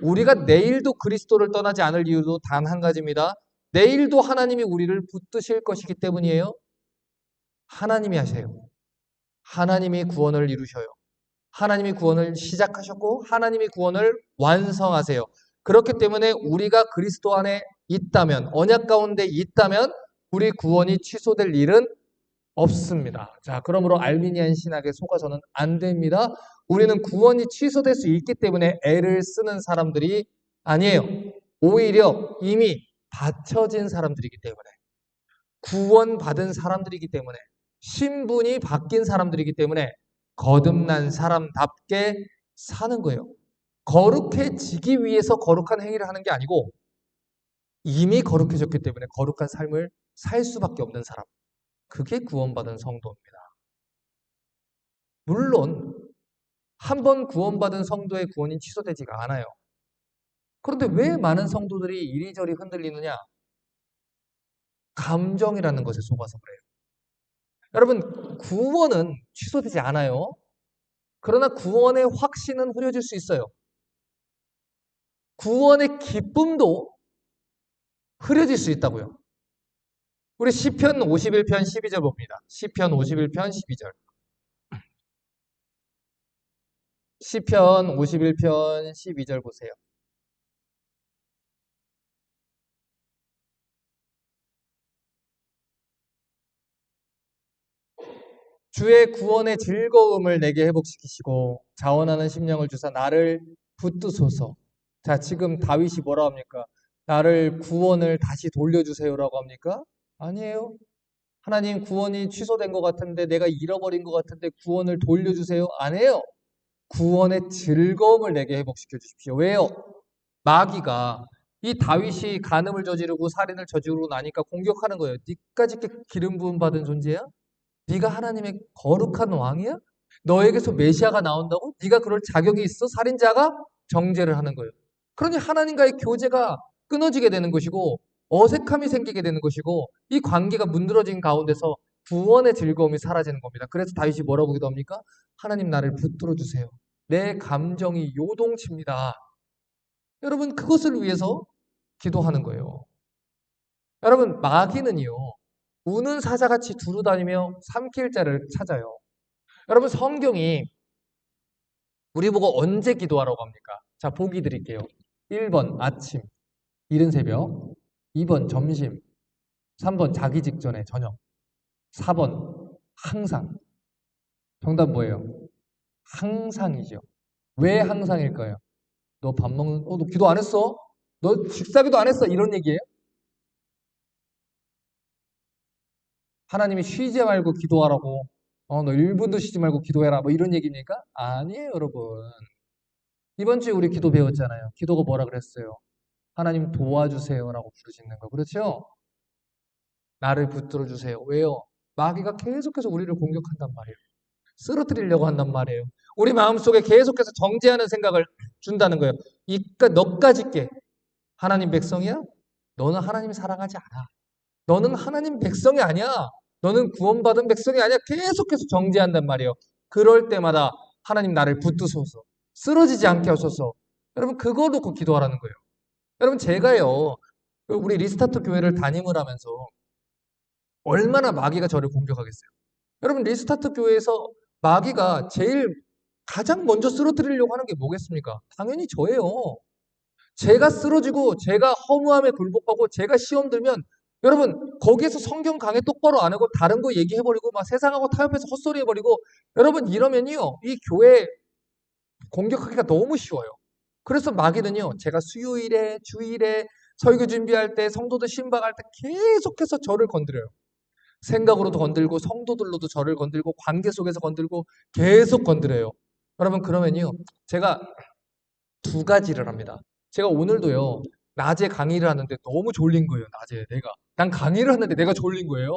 우리가 내일도 그리스도를 떠나지 않을 이유도 단 한 가지입니다. 내일도 하나님이 우리를 붙드실 것이기 때문이에요. 하나님이 하세요. 하나님이 구원을 이루셔요. 하나님이 구원을 시작하셨고 하나님이 구원을 완성하세요. 그렇기 때문에 우리가 그리스도 안에 있다면, 언약 가운데 있다면 우리 구원이 취소될 일은 없습니다. 자, 그러므로 알미니안 신학에 속아서는 안 됩니다. 우리는 구원이 취소될 수 있기 때문에 애를 쓰는 사람들이 아니에요. 오히려 이미 받쳐진 사람들이기 때문에, 구원받은 사람들이기 때문에, 신분이 바뀐 사람들이기 때문에 거듭난 사람답게 사는 거예요. 거룩해지기 위해서 거룩한 행위를 하는 게 아니고 이미 거룩해졌기 때문에 거룩한 삶을 살 수밖에 없는 사람. 그게 구원받은 성도입니다. 물론 한 번 구원받은 성도의 구원이 취소되지가 않아요. 그런데 왜 많은 성도들이 이리저리 흔들리느냐? 감정이라는 것에 속아서 그래요. 여러분, 구원은 취소되지 않아요. 그러나 구원의 확신은 흐려질 수 있어요. 구원의 기쁨도 흐려질 수 있다고요. 우리 시편 51편 12절 봅니다. 시편 51편 12절. 시편 51편 12절 보세요. 주의 구원의 즐거움을 내게 회복시키시고 자원하는 심령을 주사 나를 붙드소서. 자, 지금 다윗이 뭐라 합니까? 나를 구원을 다시 돌려주세요라고 합니까? 아니에요. 하나님, 구원이 취소된 것 같은데, 내가 잃어버린 것 같은데 구원을 돌려주세요. 안 해요. 구원의 즐거움을 내게 회복시켜 주십시오. 왜요? 마귀가 이 다윗이 간음을 저지르고 살인을 저지르고 나니까 공격하는 거예요. 니까지 기름 부음 받은 존재야? 네가 하나님의 거룩한 왕이야? 너에게서 메시아가 나온다고? 네가 그럴 자격이 있어? 살인자가 정죄를 하는 거예요. 그러니 하나님과의 교제가 끊어지게 되는 것이고 어색함이 생기게 되는 것이고 이 관계가 문드러진 가운데서 구원의 즐거움이 사라지는 겁니다. 그래서 다윗이 뭐라고 기도합니까? 하나님, 나를 붙들어 주세요. 내 감정이 요동칩니다. 여러분, 그것을 위해서 기도하는 거예요. 여러분, 마귀는요, 우는 사자같이 두루다니며 삼킬 자를 찾아요. 여러분, 성경이 우리 보고 언제 기도하라고 합니까? 자, 보기 드릴게요. 1번 아침, 이른 새벽. 2번 점심. 3번 자기 직전에 저녁. 4번 항상. 정답 뭐예요? 항상이죠. 왜 항상일까요? 너 밥 먹는, 너 기도 안 했어? 너 식사기도 안 했어? 이런 얘기예요? 하나님이 쉬지 말고 기도하라고, 너 1분도 쉬지 말고 기도해라, 뭐 이런 얘기입니까? 아니에요, 여러분. 이번 주에 우리 기도 배웠잖아요. 기도가 뭐라 그랬어요? 하나님 도와주세요라고 부르시는 거. 그렇죠? 나를 붙들어 주세요. 왜요? 마귀가 계속해서 우리를 공격한단 말이에요. 쓰러뜨리려고 한단 말이에요. 우리 마음속에 계속해서 정죄하는 생각을 준다는 거예요. 너까지 게 하나님 백성이야? 너는 하나님 사랑하지 않아. 너는 하나님 백성이 아니야. 너는 구원받은 백성이 아니야. 계속해서 정죄한단 말이에요. 그럴 때마다 하나님 나를 붙드소서. 쓰러지지 않게 하소서. 여러분, 그거 놓고 기도하라는 거예요. 여러분, 제가요, 우리 리스타트 교회를 담임을 하면서 얼마나 마귀가 저를 공격하겠어요. 여러분, 리스타트 교회에서 마귀가 제일 가장 먼저 쓰러뜨리려고 하는 게 뭐겠습니까? 당연히 저예요. 제가 쓰러지고 제가 허무함에 굴복하고 제가 시험 들면 여러분, 거기에서 성경 강의 똑바로 안 하고 다른 거 얘기해버리고 막 세상하고 타협해서 헛소리 해버리고 여러분 이러면요. 이 교회 공격하기가 너무 쉬워요. 그래서 마귀는요. 제가 수요일에 주일에 설교 준비할 때 성도들 신방할 때 계속해서 저를 건드려요. 생각으로도 건들고 성도들로도 저를 건들고 관계 속에서 건들고 계속 건드려요. 여러분 그러면요. 제가 두 가지를 합니다. 제가 오늘도요. 낮에 강의를 하는데 너무 졸린 거예요. 낮에 내가. 난 강의를 하는데 내가 졸린 거예요.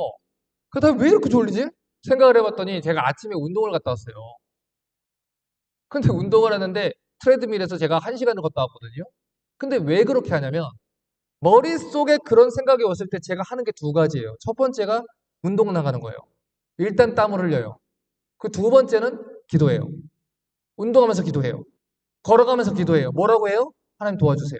그다음에 왜 이렇게 졸리지? 생각을 해봤더니 제가 아침에 운동을 갔다 왔어요. 근데 운동을 하는데 트레드밀에서 제가 1시간을 걷다 왔거든요. 근데 왜 그렇게 하냐면 머릿속에 그런 생각이 왔을 때 제가 하는 게 두 가지예요. 첫 번째가 운동 나가는 거예요. 일단 땀을 흘려요. 그 두 번째는 기도해요. 운동하면서 기도해요. 걸어가면서 기도해요. 뭐라고 해요? 하나님 도와주세요.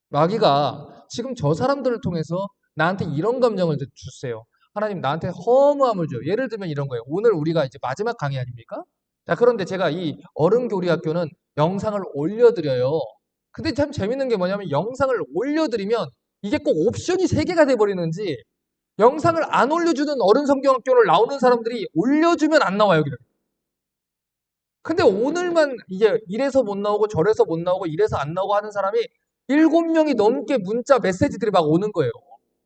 마귀가 지금 저 사람들을 통해서 나한테 이런 감정을 주세요. 하나님 나한테 허무함을 줘요. 예를 들면 이런 거예요. 오늘 우리가 이제 마지막 강의 아닙니까? 자, 그런데 제가 이 어른교리학교는 영상을 올려드려요. 근데 참 재밌는 게 뭐냐면 영상을 올려드리면 이게 꼭 옵션이 3개가 돼버리는지 영상을 안 올려주는 어른성경학교를 나오는 사람들이 올려주면 안 나와요. 여기를. 근데 오늘만 이제 이래서 못 나오고 저래서 못 나오고 이래서 안 나오고 하는 사람이 7명이 넘게 문자 메시지들이 막 오는 거예요.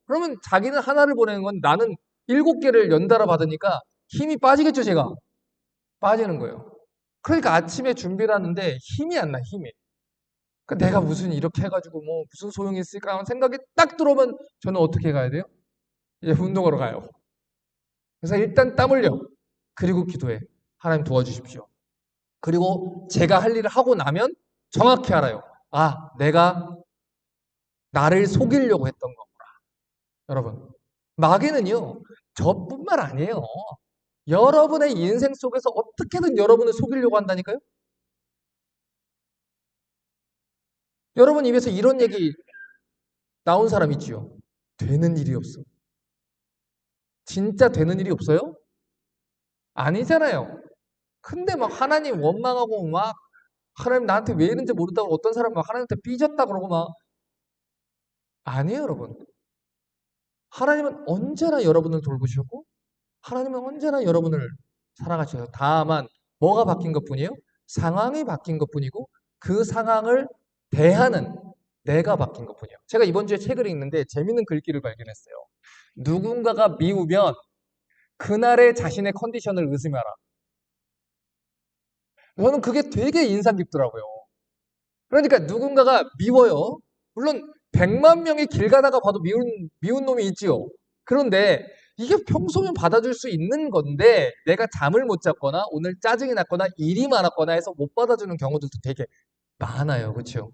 그러면 자기는 하나를 보내는 건 나는 7개를 연달아 받으니까 힘이 빠지겠죠, 제가. 빠지는 거예요. 그러니까 아침에 준비를 하는데 힘이 안 나, 힘이. 그러니까 내가 무슨 이렇게 해가지고 뭐 무슨 소용이 있을까 하는 생각이 딱 들어오면 저는 어떻게 가야 돼요? 이제 운동하러 가요. 그래서 일단 땀 흘려. 그리고 기도해. 하나님 도와주십시오. 그리고 제가 할 일을 하고 나면 정확히 알아요. 아, 내가 나를 속이려고 했던 거구나. 여러분, 마귀는요, 저뿐만 아니에요. 여러분의 인생 속에서 어떻게든 여러분을 속이려고 한다니까요? 여러분 입에서 이런 얘기 나온 사람 있지요? 되는 일이 없어. 진짜 되는 일이 없어요? 아니잖아요. 근데 막 하나님 원망하고 막 하나님 나한테 왜 이런지 모른다고 어떤 사람 막 하나님한테 삐졌다 그러고 막 아니에요, 여러분. 하나님은 언제나 여러분을 돌보시고 하나님은 언제나 여러분을 사랑하셔요. 다만 뭐가 바뀐 것뿐이에요? 상황이 바뀐 것뿐이고 그 상황을 대하는 내가 바뀐 것뿐이에요. 제가 이번 주에 책을 읽는데 재밌는 글귀를 발견했어요. 누군가가 미우면 그날의 자신의 컨디션을 의심하라. 저는 그게 되게 인상 깊더라고요. 그러니까 누군가가 미워요. 물론 100만 명이 길 가다가 봐도 미운 놈이 있지요. 그런데 이게 평소면 받아줄 수 있는 건데 내가 잠을 못 잤거나 오늘 짜증이 났거나 일이 많았거나 해서 못 받아주는 경우들도 되게 많아요. 그렇죠?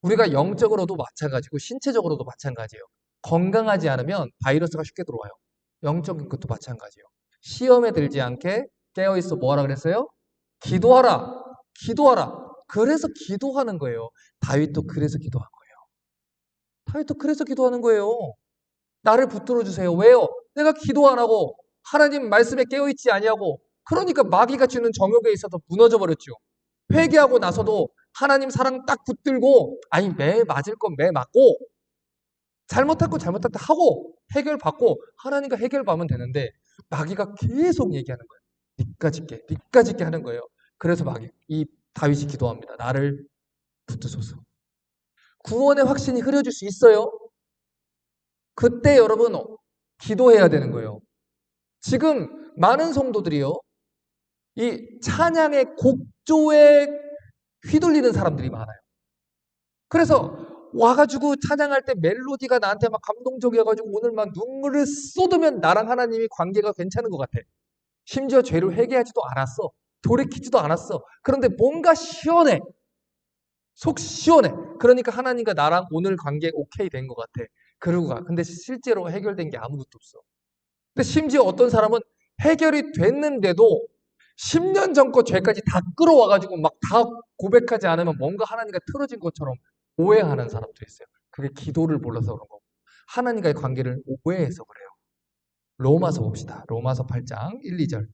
우리가 영적으로도 마찬가지고 신체적으로도 마찬가지예요. 건강하지 않으면 바이러스가 쉽게 들어와요. 영적인 것도 마찬가지예요. 시험에 들지 않게 깨어있어 뭐하라 그랬어요? 기도하라. 기도하라. 그래서 기도하는 거예요. 다윗도 그래서 기도한 거예요. 다윗도 그래서 기도하는 거예요. 나를 붙들어 주세요. 왜요? 내가 기도 안 하고 하나님 말씀에 깨어있지 아니하고 그러니까 마귀가 주는 정욕에 있어서 무너져 버렸죠. 회개하고 나서도 하나님 사랑 딱 붙들고 아니 매 맞을 건 매 맞고 잘못할 건 잘못했다 하고 해결받고 하나님과 해결받으면 되는데 마귀가 계속 얘기하는 거예요. 니까 짓게 하는 거예요. 그래서 마귀 이 다윗이 기도합니다. 나를 붙드소서. 구원의 확신이 흐려질 수 있어요. 그때 여러분 기도해야 되는 거예요. 지금 많은 성도들이요. 이 찬양의 곡조에 휘둘리는 사람들이 많아요. 그래서 와가지고 찬양할 때 멜로디가 나한테 막 감동적이어가지고 오늘 막 눈물을 쏟으면 나랑 하나님이 관계가 괜찮은 것 같아. 심지어 죄를 회개하지도 않았어. 돌이키지도 않았어. 그런데 뭔가 시원해. 속 시원해. 그러니까 하나님과 나랑 오늘 관계 오케이 된 것 같아. 그러고 가. 근데 실제로 해결된 게 아무것도 없어. 근데 심지어 어떤 사람은 해결이 됐는데도 10년 전 거 죄까지 다 끌어와가지고 막 다 고백하지 않으면 뭔가 하나님과 틀어진 것처럼 오해하는 사람도 있어요. 그게 기도를 몰라서 그런 거고. 하나님과의 관계를 오해해서 그래요. 로마서 봅시다. 로마서 8장 1, 2절.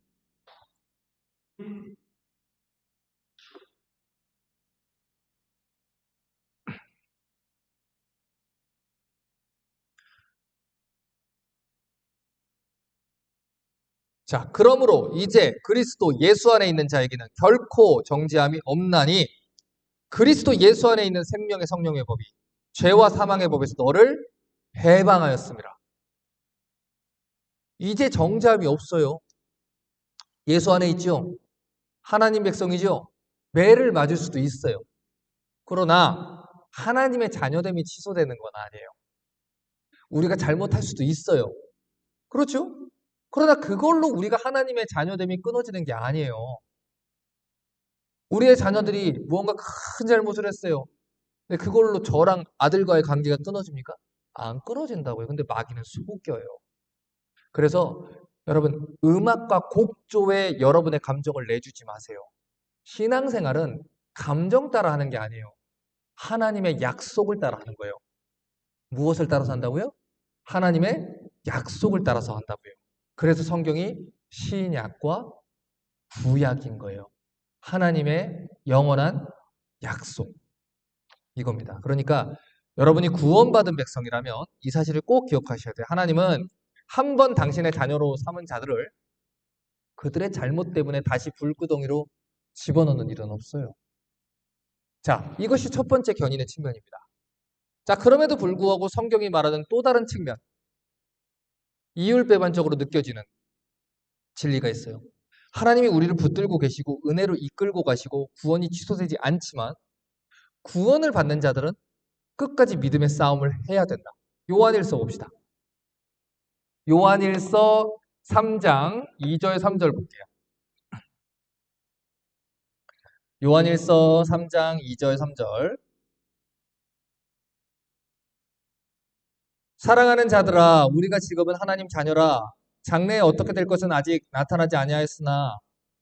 자, 그러므로 이제 그리스도 예수 안에 있는 자에게는 결코 정죄함이 없나니 그리스도 예수 안에 있는 생명의 성령의 법이 죄와 사망의 법에서 너를 해방하였습니다. 이제 정죄함이 없어요. 예수 안에 있죠. 하나님 백성이죠. 매를 맞을 수도 있어요. 그러나 하나님의 자녀됨이 취소되는 건 아니에요. 우리가 잘못할 수도 있어요. 그렇죠? 그러나 그걸로 우리가 하나님의 자녀됨이 끊어지는 게 아니에요. 우리의 자녀들이 무언가 큰 잘못을 했어요. 근데 그걸로 저랑 아들과의 관계가 끊어집니까? 안 끊어진다고요. 근데 마귀는 속여요. 그래서 여러분, 음악과 곡조에 여러분의 감정을 내주지 마세요. 신앙생활은 감정 따라 하는 게 아니에요. 하나님의 약속을 따라 하는 거예요. 무엇을 따라서 한다고요? 하나님의 약속을 따라서 한다고요. 그래서 성경이 신약과 구약인 거예요. 하나님의 영원한 약속. 이겁니다. 그러니까 여러분이 구원받은 백성이라면 이 사실을 꼭 기억하셔야 돼요. 하나님은 한 번 당신의 자녀로 삼은 자들을 그들의 잘못 때문에 다시 불구덩이로 집어넣는 일은 없어요. 자, 이것이 첫 번째 견인의 측면입니다. 자, 그럼에도 불구하고 성경이 말하는 또 다른 측면, 이율배반적으로 느껴지는 진리가 있어요. 하나님이 우리를 붙들고 계시고 은혜로 이끌고 가시고 구원이 취소되지 않지만 구원을 받는 자들은 끝까지 믿음의 싸움을 해야 된다. 요한일서 봅시다. 요한일서 3장 2절 3절 볼게요. 요한일서 3장 2절 3절. 사랑하는 자들아 우리가 지금은 하나님 자녀라 장래에 어떻게 될 것은 아직 나타나지 아니하였으나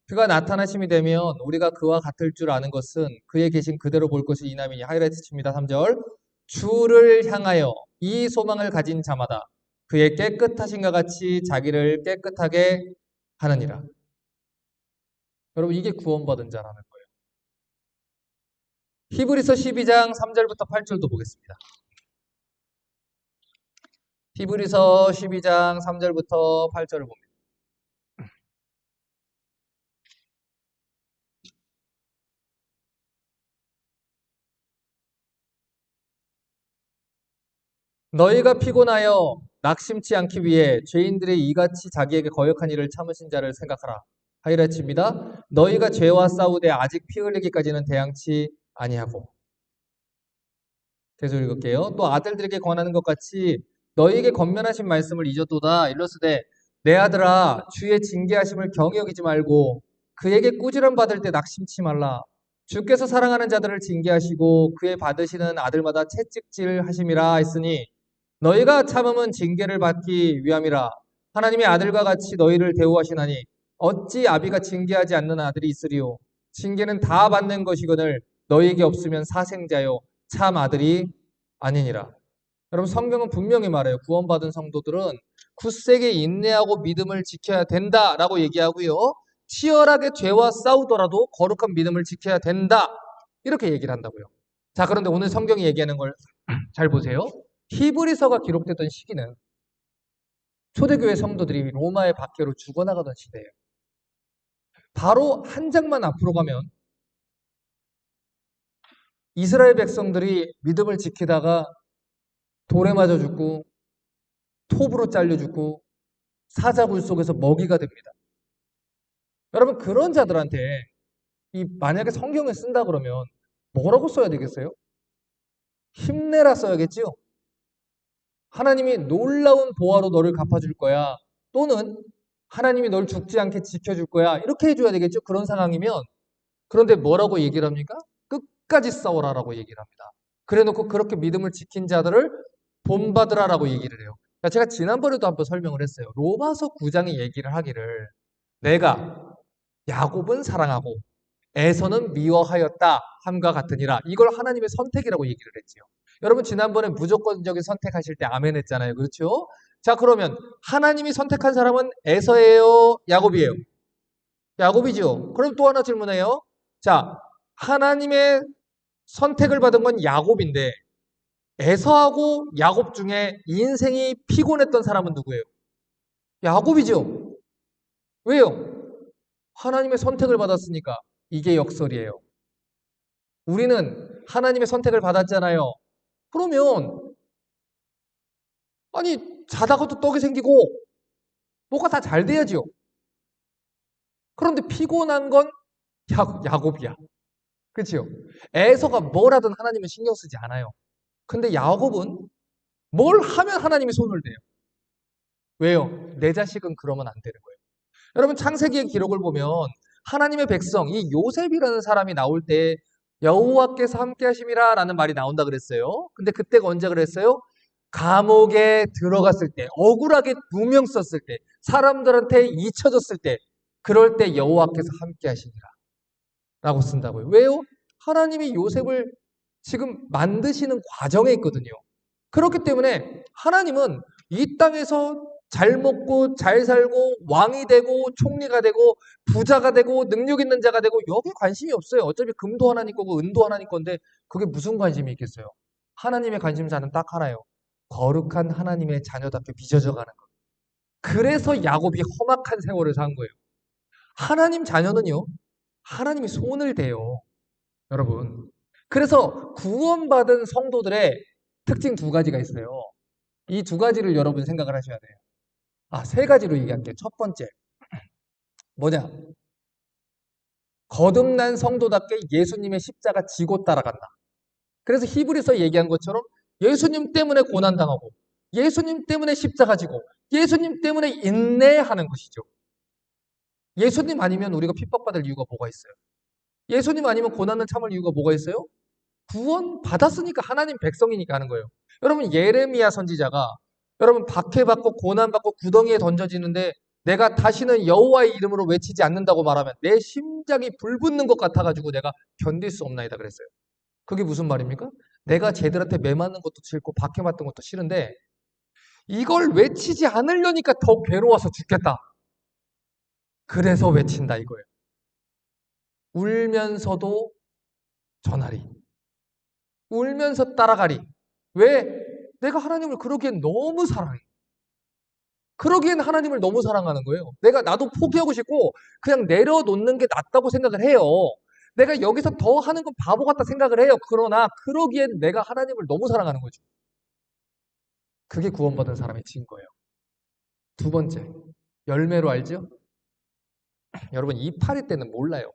그가 나타나심이 되면 우리가 그와 같을 줄 아는 것은 그에 계신 그대로 볼 것이 이남이니. 하이라이트 칩니다. 3절. 주를 향하여 이 소망을 가진 자마다 그의 깨끗하신과 같이 자기를 깨끗하게 하느니라. 여러분 이게 구원받은 자라는 거예요. 히브리서 12장 3절부터 8절도 보겠습니다. 히브리서 12장 3절부터 8절을 봅니다. 너희가 피곤하여 낙심치 않기 위해 죄인들이 이같이 자기에게 거역한 일을 참으신 자를 생각하라. 하이라이트입니다. 너희가 죄와 싸우되 아직 피 흘리기까지는 대항치 아니하고. 계속 읽을게요. 또 아들들에게 권하는 것 같이 너희에게 권면하신 말씀을 잊었도다. 일러스되 내 아들아 주의 징계하심을 경히 여기지 말고 그에게 꾸지람 받을 때 낙심치 말라. 주께서 사랑하는 자들을 징계하시고 그의 받으시는 아들마다 채찍질 하심이라 했으니 너희가 참음은 징계를 받기 위함이라. 하나님의 아들과 같이 너희를 대우하시나니 어찌 아비가 징계하지 않는 아들이 있으리요. 징계는 다 받는 것이거늘 너희에게 없으면 사생자요 참 아들이 아니니라. 여러분 성경은 분명히 말해요. 구원받은 성도들은 굳세게 인내하고 믿음을 지켜야 된다라고 얘기하고요. 치열하게 죄와 싸우더라도 거룩한 믿음을 지켜야 된다. 이렇게 얘기를 한다고요. 자, 그런데 오늘 성경이 얘기하는 걸 잘 보세요. 히브리서가 기록됐던 시기는 초대교회 성도들이 로마의 박해로 죽어나가던 시대예요. 바로 한 장만 앞으로 가면 이스라엘 백성들이 믿음을 지키다가 돌에 맞아 죽고 톱으로 잘려 죽고 사자굴 속에서 먹이가 됩니다. 여러분 그런 자들한테 만약에 성경을 쓴다 그러면 뭐라고 써야 되겠어요? 힘내라 써야겠지요? 하나님이 놀라운 보화로 너를 갚아줄 거야. 또는 하나님이 널 죽지 않게 지켜줄 거야. 이렇게 해줘야 되겠죠? 그런 상황이면. 그런데 뭐라고 얘기를 합니까? 끝까지 싸워라라고 얘기를 합니다. 그래 놓고 그렇게 믿음을 지킨 자들을 본받으라라고 얘기를 해요. 제가 지난번에도 한번 설명을 했어요. 로마서 9장이 얘기를 하기를 내가 야곱은 사랑하고 에서는 미워하였다 함과 같으니라. 이걸 하나님의 선택이라고 얘기를 했지요. 여러분 지난번에 무조건적인 선택하실 때 아멘 했잖아요. 그렇죠? 자 그러면 하나님이 선택한 사람은 에서예요? 야곱이에요? 야곱이죠. 그럼 또 하나 질문해요. 자 하나님의 선택을 받은 건 야곱인데 에서하고 야곱 중에 인생이 피곤했던 사람은 누구예요? 야곱이죠. 왜요? 하나님의 선택을 받았으니까. 이게 역설이에요. 우리는 하나님의 선택을 받았잖아요. 그러면 아니 자다가도 떡이 생기고 뭐가 다 잘 돼야지요. 그런데 피곤한 건 야곱이야. 그렇죠? 에서가 뭘 하든 하나님은 신경 쓰지 않아요. 근데 야곱은 뭘 하면 하나님이 손을 대요. 왜요? 내 자식은 그러면 안 되는 거예요. 여러분 창세기의 기록을 보면 하나님의 백성, 이 요셉이라는 사람이 나올 때 여호와께서 함께 하심이라 라는 말이 나온다 그랬어요. 근데 그때가 언제 그랬어요? 감옥에 들어갔을 때, 억울하게 누명 썼을 때, 사람들한테 잊혀졌을 때, 그럴 때 여호와께서 함께 하시니라 라고 쓴다고요. 왜요? 하나님이 요셉을 지금 만드시는 과정에 있거든요. 그렇기 때문에 하나님은 이 땅에서 잘 먹고 잘 살고 왕이 되고 총리가 되고 부자가 되고 능력 있는 자가 되고 여기 관심이 없어요. 어차피 금도 하나님 거고 은도 하나님 건데 그게 무슨 관심이 있겠어요. 하나님의 관심사는 딱 하나예요. 거룩한 하나님의 자녀답게 빚어져 가는 것. 그래서 야곱이 험악한 세월을 산 거예요. 하나님 자녀는요. 하나님이 손을 대요. 여러분. 그래서 구원받은 성도들의 특징 두 가지가 있어요. 이 두 가지를 여러분 생각을 하셔야 돼요. 세 가지로 얘기할게요. 첫 번째. 뭐냐? 거듭난 성도답게 예수님의 십자가 지고 따라간다. 그래서 히브리서 얘기한 것처럼 예수님 때문에 고난당하고 예수님 때문에 십자가 지고 예수님 때문에 인내하는 것이죠. 예수님 아니면 우리가 핍박받을 이유가 뭐가 있어요? 예수님 아니면 고난을 참을 이유가 뭐가 있어요? 구원 받았으니까 하나님 백성이니까 하는 거예요. 여러분 예레미야 선지자가 여러분 박해받고 고난받고 구덩이에 던져지는데 내가 다시는 여호와의 이름으로 외치지 않는다고 말하면 내 심장이 불붙는 것 같아가지고 내가 견딜 수 없나이다 그랬어요. 그게 무슨 말입니까? 내가 쟤들한테 매 맞는 것도 싫고 박해받던 것도 싫은데 이걸 외치지 않으려니까 더 괴로워서 죽겠다. 그래서 외친다 이거예요. 울면서도 전하리. 울면서 따라가리. 왜? 내가 하나님을 그러기엔 너무 사랑해. 그러기엔 하나님을 너무 사랑하는 거예요. 나도 포기하고 싶고 그냥 내려놓는 게 낫다고 생각을 해요. 내가 여기서 더 하는 건 바보 같다 생각을 해요. 그러나 그러기엔 내가 하나님을 너무 사랑하는 거죠. 그게 구원받은 사람의 증거예요. 두 번째, 열매로 알죠? 여러분 이파리 때는 몰라요.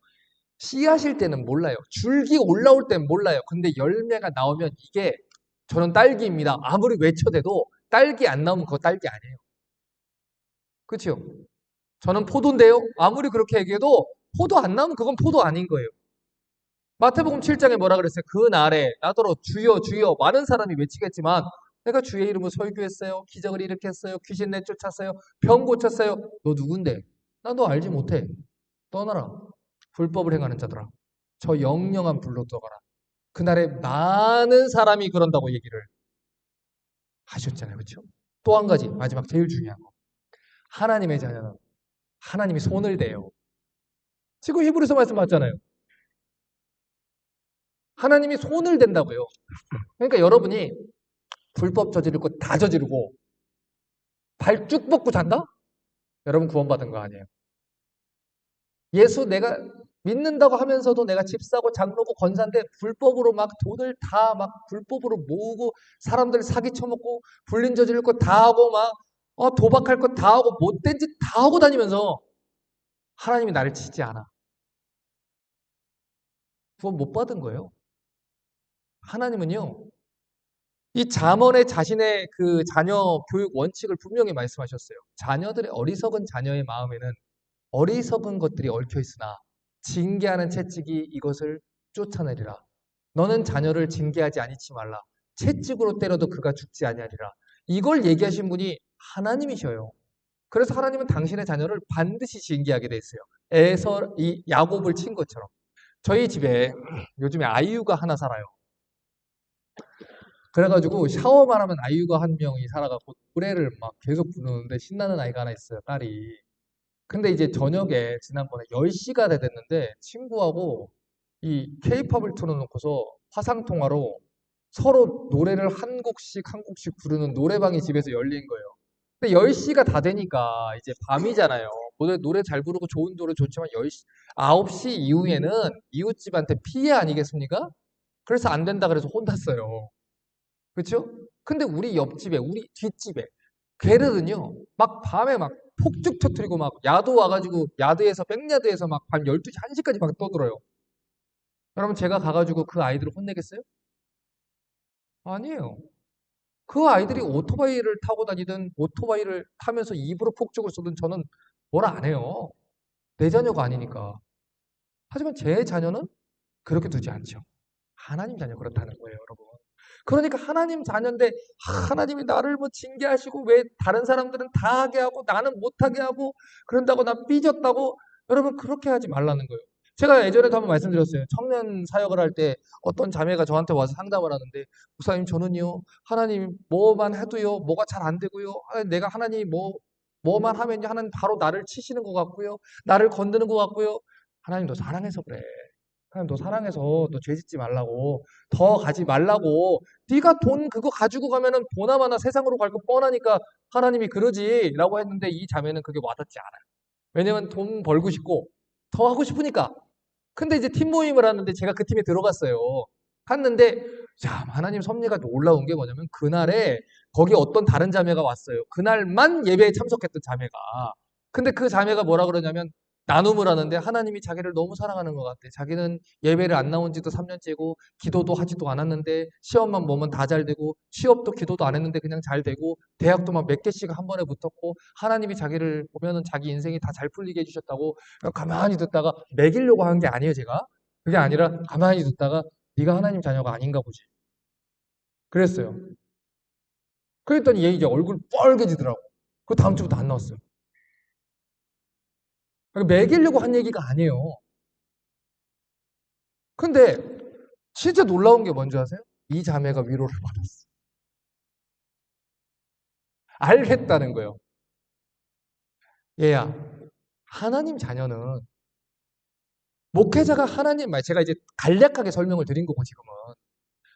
씨앗일 때는 몰라요. 줄기 올라올 때는 몰라요. 근데 열매가 나오면 이게 저는 딸기입니다. 아무리 외쳐대도 딸기 안 나오면 그거 딸기 아니에요. 그렇죠? 저는 포도인데요. 아무리 그렇게 얘기해도 포도 안 나오면 그건 포도 아닌 거예요. 마태복음 7장에 뭐라 그랬어요? 그날에 나더러 주여 주여 많은 사람이 외치겠지만 내가 주의 이름으로 설교했어요. 기적을 일으켰어요. 귀신 내쫓았어요. 병 고쳤어요. 너 누군데? 나 너 알지 못해. 떠나라. 불법을 행하는 자들아. 저 영영한 불로 떠가라. 그날에 많은 사람이 그런다고 얘기를 하셨잖아요. 그렇죠? 또 한 가지 마지막 제일 중요한 거. 하나님의 자녀는 하나님이 손을 대요. 지금 히브리서 말씀 맞잖아요. 하나님이 손을 댄다고요. 그러니까 여러분이 불법 저지를 거 다 저지르고 발 쭉 뻗고 잔다? 여러분 구원받은 거 아니에요. 예수 내가 믿는다고 하면서도 내가 집 사고 장 놓고 건사인데 불법으로 막 돈을 다 막 불법으로 모으고 사람들 사기 쳐먹고 불린 저지를 거 다 하고 막 도박할 거 다 하고 못된 짓 다 하고 다니면서 하나님이 나를 치지 않아. 구원 못 받은 거예요. 하나님은요. 이 잠언의 자신의 그 자녀 교육 원칙을 분명히 말씀하셨어요. 자녀들의 어리석은 자녀의 마음에는 어리석은 것들이 얽혀 있으나 징계하는 채찍이 이것을 쫓아내리라. 너는 자녀를 징계하지 아니치 말라. 채찍으로 때려도 그가 죽지 아니하리라. 이걸 얘기하신 분이 하나님이셔요. 그래서 하나님은 당신의 자녀를 반드시 징계하게 돼 있어요. 에서 이 야곱을 친 것처럼. 저희 집에 요즘에 아이유가 하나 살아요. 그래가지고 샤워만 하면 아이유가 한 명이 살아갖고 노래를 막 계속 부르는데 신나는 아이가 하나 있어요, 딸이. 근데 이제 저녁에 지난번에 10시가 됐는데 친구하고 이 케이팝을 틀어놓고서 화상통화로 서로 노래를 한 곡씩 한 곡씩 부르는 노래방이 집에서 열린 거예요. 근데 10시가 다 되니까 이제 밤이잖아요. 노래 잘 부르고 좋은 노래 좋지만 9시 이후에는 이웃집한테 피해 아니겠습니까? 그래서 안 된다 그래서 혼났어요. 그렇죠? 근데 우리 옆집에, 우리 뒷집에 걔들은요, 막 밤에 막 폭죽 터트리고 막 야도 와가지고 야드에서 백야드에서 막 밤 12시, 1시까지 막 떠들어요. 그러면 제가 가가지고 그 아이들을 혼내겠어요? 아니에요. 그 아이들이 오토바이를 타고 다니든 오토바이를 타면서 입으로 폭죽을 쏘든 저는 뭐라 안 해요. 내 자녀가 아니니까. 하지만 제 자녀는 그렇게 두지 않죠. 하나님 자녀 그렇다는 거예요, 여러분. 그러니까 하나님 자녀인데 하나님이 나를 뭐 징계하시고 왜 다른 사람들은 다 하게 하고 나는 못하게 하고 그런다고 나 삐졌다고 여러분 그렇게 하지 말라는 거예요. 제가 예전에도 한번 말씀드렸어요. 청년 사역을 할 때 어떤 자매가 저한테 와서 상담을 하는데 목사님 저는요 하나님 뭐만 해도요 뭐가 잘 안 되고요 내가 하나님 뭐만 하면 하나님 바로 나를 치시는 것 같고요 나를 건드는 것 같고요 하나님 너 사랑해서 그래. 하나님 너 사랑해서 너 죄 짓지 말라고 더 가지 말라고 네가 돈 그거 가지고 가면은 보나마나 세상으로 갈 거 뻔하니까 하나님이 그러지 라고 했는데 이 자매는 그게 와닿지 않아요. 왜냐면 돈 벌고 싶고 더 하고 싶으니까. 근데 이제 팀 모임을 하는데 제가 그 팀에 들어갔어요. 갔는데 자 하나님 섭리가 놀라운 게 뭐냐면 그날에 거기 어떤 다른 자매가 왔어요. 그날만 예배에 참석했던 자매가. 근데 그 자매가 뭐라 그러냐면 나눔을 하는데 하나님이 자기를 너무 사랑하는 것 같아. 자기는 예배를 안 나온 지도 3년째고 기도도 하지도 않았는데 시험만 보면 다 잘 되고 취업도 기도도 안 했는데 그냥 잘 되고 대학도 막 몇 개씩 한 번에 붙었고 하나님이 자기를 보면은 자기 인생이 다 잘 풀리게 해주셨다고 가만히 듣다가 매기려고 한 게 아니에요 제가. 그게 아니라 가만히 듣다가 네가 하나님 자녀가 아닌가 보지. 그랬어요. 그랬더니 얘 이제 얼굴 뻘개지더라고. 그 다음 주부터 안 나왔어요. 그러니까 매기려고 한 얘기가 아니에요. 근데 진짜 놀라운 게 뭔지 아세요? 이 자매가 위로를 받았어. 알겠다는 거예요. 얘야, 하나님 자녀는 목회자가 하나님 말, 제가 이제 간략하게 설명을 드린 거고 지금은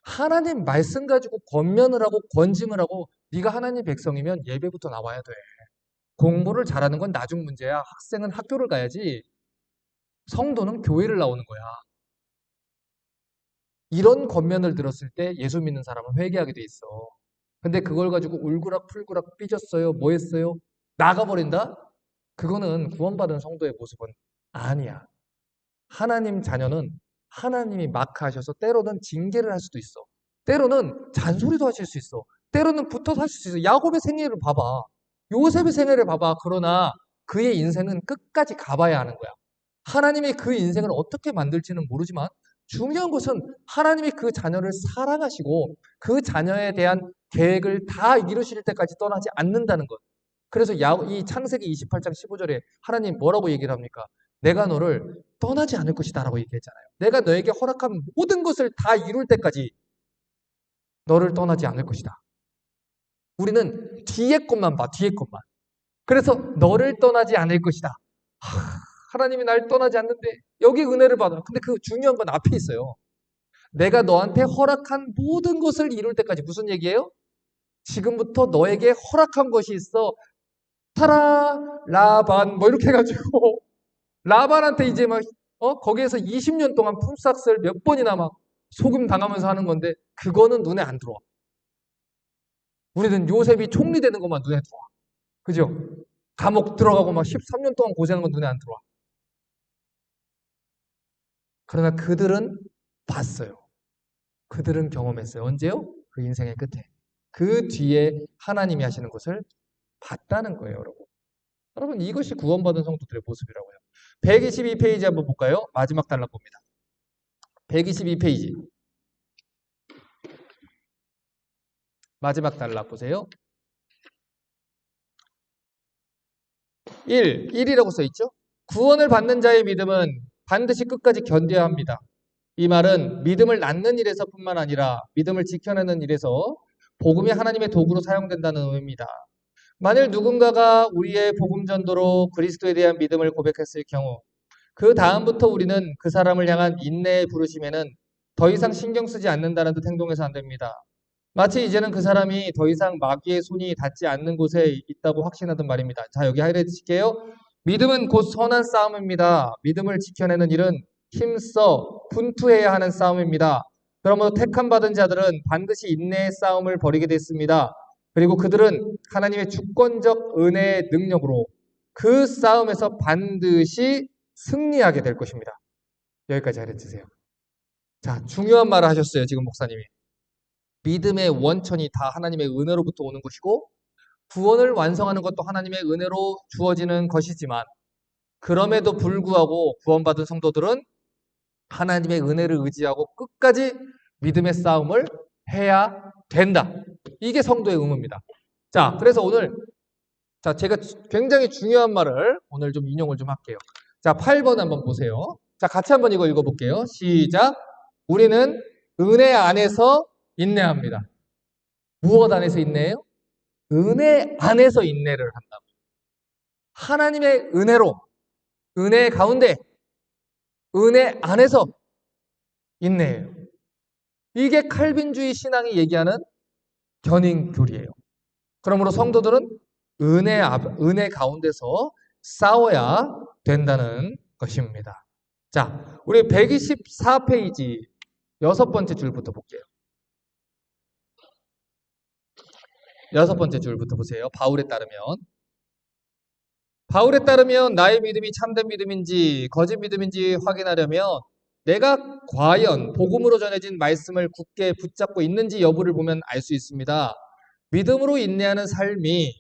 하나님 말씀 가지고 권면을 하고 권징을 하고 네가 하나님 백성이면 예배부터 나와야 돼. 공부를 잘하는 건 나중 문제야. 학생은 학교를 가야지. 성도는 교회를 나오는 거야. 이런 권면을 들었을 때 예수 믿는 사람은 회개하게 돼 있어. 근데 그걸 가지고 울그락불그락 삐졌어요. 뭐 했어요? 나가버린다? 그거는 구원받은 성도의 모습은 아니야. 하나님 자녀는 하나님이 마크하셔서 때로는 징계를 할 수도 있어. 때로는 잔소리도 하실 수 있어. 때로는 붙어서 하실 수 있어. 야곱의 생애를 봐봐. 요셉의 생애를 봐봐. 그러나 그의 인생은 끝까지 가봐야 하는 거야. 하나님이 그 인생을 어떻게 만들지는 모르지만 중요한 것은 하나님이 그 자녀를 사랑하시고 그 자녀에 대한 계획을 다 이루실 때까지 떠나지 않는다는 것. 그래서 이 창세기 28장 15절에 하나님 뭐라고 얘기를 합니까? 내가 너를 떠나지 않을 것이다 라고 얘기했잖아요. 내가 너에게 허락한 모든 것을 다 이룰 때까지 너를 떠나지 않을 것이다. 우리는 뒤에 것만 봐, 뒤에 것만. 그래서 너를 떠나지 않을 것이다. 하나님이 날 떠나지 않는데 여기 은혜를 받아. 근데 그 중요한 건 앞에 있어요. 내가 너한테 허락한 모든 것을 이룰 때까지 무슨 얘기예요? 지금부터 너에게 허락한 것이 있어. 타라 라반 뭐 이렇게 해가지고 라반한테 이제 막 거기에서 20년 동안 품삯을 몇 번이나 막 소금 당하면서 하는 건데 그거는 눈에 안 들어와. 우리는 요셉이 총리 되는 것만 눈에 들어와. 그죠? 감옥 들어가고 막 13년 동안 고생하는 건 눈에 안 들어와. 그러나 그들은 봤어요. 그들은 경험했어요. 언제요? 그 인생의 끝에. 그 뒤에 하나님이 하시는 것을 봤다는 거예요, 여러분. 여러분, 이것이 구원받은 성도들의 모습이라고요. 122페이지 한번 볼까요? 마지막 단락 봅니다. 122페이지. 마지막 단락 보세요. 1이라고 써 있죠? 구원을 받는 자의 믿음은 반드시 끝까지 견뎌야 합니다. 이 말은 믿음을 낳는 일에서 뿐만 아니라 믿음을 지켜내는 일에서 복음이 하나님의 도구로 사용된다는 의미입니다. 만일 누군가가 우리의 복음 전도로 그리스도에 대한 믿음을 고백했을 경우 그 다음부터 우리는 그 사람을 향한 인내의 부르심에는 더 이상 신경 쓰지 않는다는 듯 행동해서 안 됩니다. 마치 이제는 그 사람이 더 이상 마귀의 손이 닿지 않는 곳에 있다고 확신하던 말입니다. 자, 여기 하이라이트 칠게요. 믿음은 곧 선한 싸움입니다. 믿음을 지켜내는 일은 힘써 분투해야 하는 싸움입니다. 그러므로 택함 받은 자들은 반드시 인내의 싸움을 벌이게 됐습니다. 그리고 그들은 하나님의 주권적 은혜의 능력으로 그 싸움에서 반드시 승리하게 될 것입니다. 여기까지 가르치세요. 자, 중요한 말을 하셨어요. 지금 목사님이. 믿음의 원천이 다 하나님의 은혜로부터 오는 것이고 구원을 완성하는 것도 하나님의 은혜로 주어지는 것이지만 그럼에도 불구하고 구원받은 성도들은 하나님의 은혜를 의지하고 끝까지 믿음의 싸움을 해야 된다. 이게 성도의 의무입니다. 자, 그래서 오늘 제가 굉장히 중요한 말을 오늘 좀 인용을 좀 할게요. 자, 8번 한번 보세요. 자, 같이 한번 이거 읽어볼게요. 시작. 우리는 은혜 안에서 인내합니다. 무엇 안에서 인내해요? 은혜 안에서 인내를 한다고. 하나님의 은혜로, 은혜 가운데, 은혜 안에서 인내해요. 이게 칼빈주의 신앙이 얘기하는 견인교리예요. 그러므로 성도들은 은혜 가운데서 싸워야 된다는 것입니다. 자, 우리 124페이지 6번째 줄부터 볼게요. 6번째 줄부터 보세요. 바울에 따르면 나의 믿음이 참된 믿음인지 거짓 믿음인지 확인하려면 내가 과연 복음으로 전해진 말씀을 굳게 붙잡고 있는지 여부를 보면 알 수 있습니다. 믿음으로 인내하는 삶이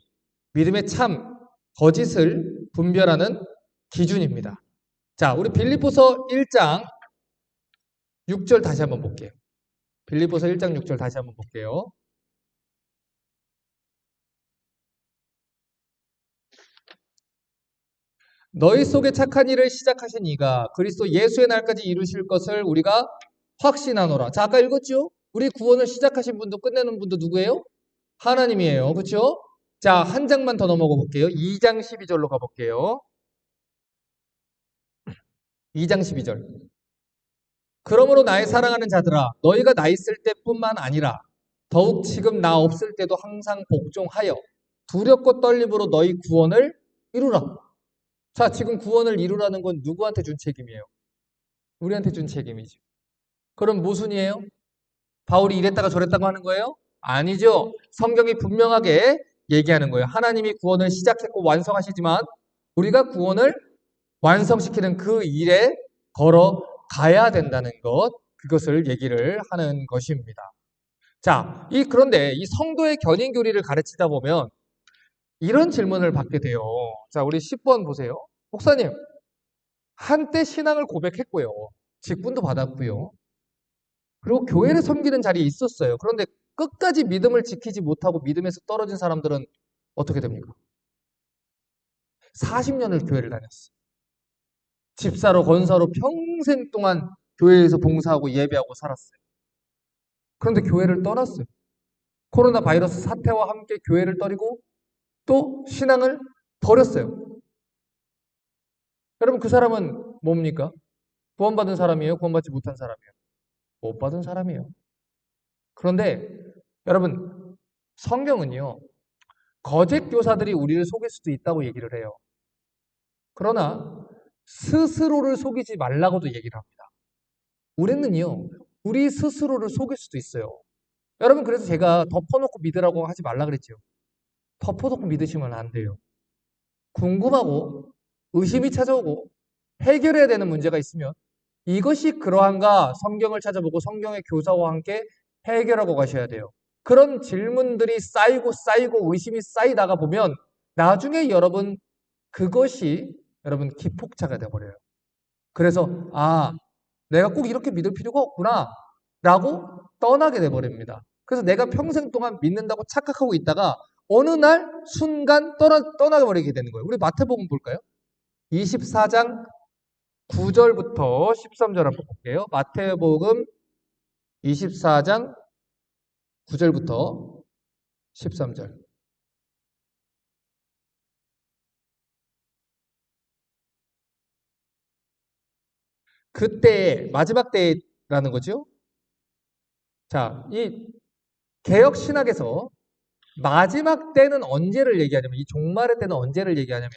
믿음의 참, 거짓을 분별하는 기준입니다. 자, 우리 빌립보서 1장 6절 다시 한번 볼게요. 빌립보서 1장 6절 다시 한번 볼게요. 너희 속에 착한 일을 시작하신 이가 그리스도 예수의 날까지 이루실 것을 우리가 확신하노라. 자, 아까 읽었죠? 우리 구원을 시작하신 분도 끝내는 분도 누구예요? 하나님이에요. 그렇죠? 자, 한 장만 더 넘어가 볼게요. 2장 12절로 가볼게요. 2장 12절. 그러므로 나의 사랑하는 자들아 너희가 나 있을 때뿐만 아니라 더욱 지금 나 없을 때도 항상 복종하여 두렵고 떨림으로 너희 구원을 이루라. 자, 지금 구원을 이루라는 건 누구한테 준 책임이에요? 우리한테 준 책임이죠. 그럼 모순이에요? 바울이 이랬다가 저랬다고 하는 거예요? 아니죠. 성경이 분명하게 얘기하는 거예요. 하나님이 구원을 시작했고 완성하시지만 우리가 구원을 완성시키는 그 일에 걸어가야 된다는 것, 그것을 얘기를 하는 것입니다. 자, 그런데 이 성도의 견인교리를 가르치다 보면 이런 질문을 받게 돼요. 자, 우리 10번 보세요. 목사님, 한때 신앙을 고백했고요. 직분도 받았고요. 그리고 교회를 섬기는 자리에 있었어요. 그런데 끝까지 믿음을 지키지 못하고 믿음에서 떨어진 사람들은 어떻게 됩니까? 40년을 교회를 다녔어요. 집사로, 권사로 평생 동안 교회에서 봉사하고 예배하고 살았어요. 그런데 교회를 떠났어요. 코로나 바이러스 사태와 함께 교회를 떠리고 또 신앙을 버렸어요. 여러분, 그 사람은 뭡니까? 구원받은 사람이에요? 구원받지 못한 사람이에요? 못 받은 사람이에요. 그런데 여러분, 성경은요, 거짓 교사들이 우리를 속일 수도 있다고 얘기를 해요. 그러나 스스로를 속이지 말라고도 얘기를 합니다. 우리는요, 우리 스스로를 속일 수도 있어요. 여러분, 그래서 제가 덮어놓고 믿으라고 하지 말라 그랬죠. 덮어놓고 믿으시면 안 돼요. 궁금하고 의심이 찾아오고 해결해야 되는 문제가 있으면 이것이 그러한가 성경을 찾아보고 성경의 교사와 함께 해결하고 가셔야 돼요. 그런 질문들이 쌓이고 의심이 쌓이다가 보면 나중에 여러분 그것이 여러분 기폭차가 돼버려요. 그래서 내가 꼭 이렇게 믿을 필요가 없구나 라고 떠나게 돼버립니다. 그래서 내가 평생 동안 믿는다고 착각하고 있다가 어느 날 순간 떠나버리게 되는 거예요. 우리 마태복음 볼까요? 24장 9절부터 13절 한번 볼게요. 마태복음 24장 9절부터 13절. 그때 마지막 때라는 거죠. 자, 이 개혁 신학에서 마지막 때는 언제를 얘기하냐면 이 종말의 때는 언제를 얘기하냐면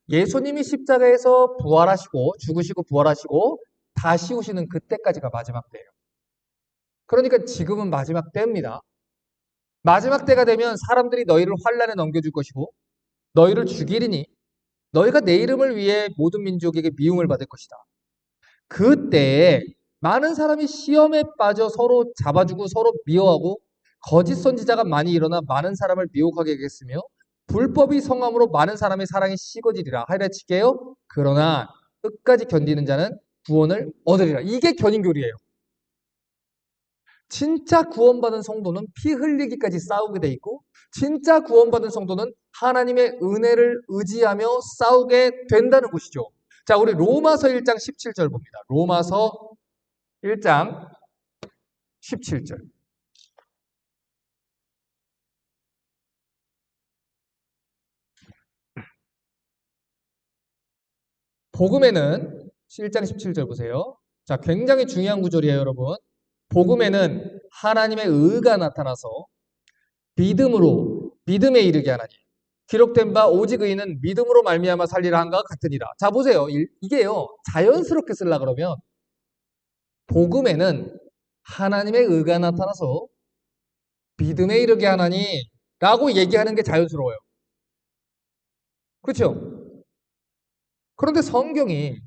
예수님이 십자가에서 부활하시고 죽으시고 부활하시고 다시 오시는 그때까지가 마지막 때예요. 그러니까 지금은 마지막 때입니다. 마지막 때가 되면 사람들이 너희를 환란에 넘겨줄 것이고 너희를 죽이리니 너희가 내 이름을 위해 모든 민족에게 미움을 받을 것이다. 그때에 많은 사람이 시험에 빠져 서로 잡아주고 서로 미워하고 거짓 선지자가 많이 일어나 많은 사람을 미혹하게 하겠으며 불법이 성함으로 많은 사람의 사랑이 식어지리라 하이라 치게요. 그러나 끝까지 견디는 자는 구원을 얻으리라. 이게 견인교리예요. 진짜 구원받은 성도는 피 흘리기까지 싸우게 돼 있고 진짜 구원받은 성도는 하나님의 은혜를 의지하며 싸우게 된다는 것이죠. 자, 우리 로마서 1장 17절 봅니다. 로마서 1장 17절. 복음에는 1장 17절 보세요. 자, 굉장히 중요한 구절이에요, 여러분. 복음에는 하나님의 의가 나타나서 믿음에 이르게 하나니 기록된 바 오직 의인은 믿음으로 말미암아 살리라 한가 같으니라. 자, 보세요. 이게요. 자연스럽게 쓰려 그러면 복음에는 하나님의 의가 나타나서 믿음에 이르게 하나니 라고 얘기하는 게 자연스러워요. 그렇죠? 그런데 성경이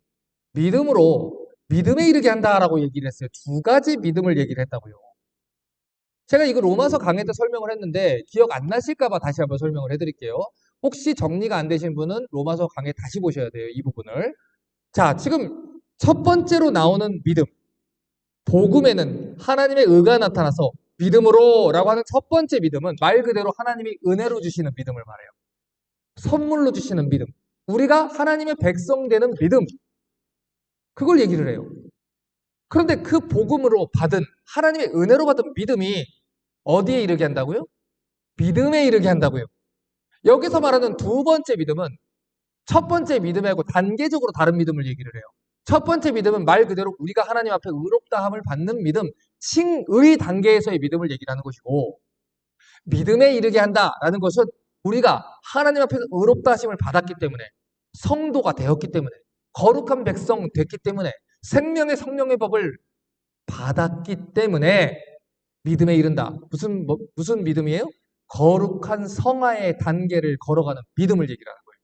믿음에 이르게 한다라고 얘기를 했어요. 두 가지 믿음을 얘기를 했다고요. 제가 이거 로마서 강의 때 설명을 했는데 기억 안 나실까봐 다시 한번 설명을 해드릴게요. 혹시 정리가 안 되신 분은 로마서 강의 다시 보셔야 돼요. 이 부분을. 자, 지금 첫 번째로 나오는 믿음. 복음에는 하나님의 의가 나타나서 믿음으로 라고 하는 첫 번째 믿음은 말 그대로 하나님이 은혜로 주시는 믿음을 말해요. 선물로 주시는 믿음. 우리가 하나님의 백성 되는 믿음. 그걸 얘기를 해요. 그런데 그 복음으로 받은 하나님의 은혜로 받은 믿음이 어디에 이르게 한다고요? 믿음에 이르게 한다고요. 여기서 말하는 두 번째 믿음은 첫 번째 믿음하고 단계적으로 다른 믿음을 얘기를 해요. 첫 번째 믿음은 말 그대로 우리가 하나님 앞에 의롭다함을 받는 믿음, 칭의 단계에서의 믿음을 얘기를 하는 것이고 믿음에 이르게 한다라는 것은 우리가 하나님 앞에서 의롭다 하심을 받았기 때문에 성도가 되었기 때문에 거룩한 백성 됐기 때문에 생명의 성령의 법을 받았기 때문에 믿음에 이른다. 무슨 믿음이에요? 거룩한 성화의 단계를 걸어가는 믿음을 얘기를 하는 거예요.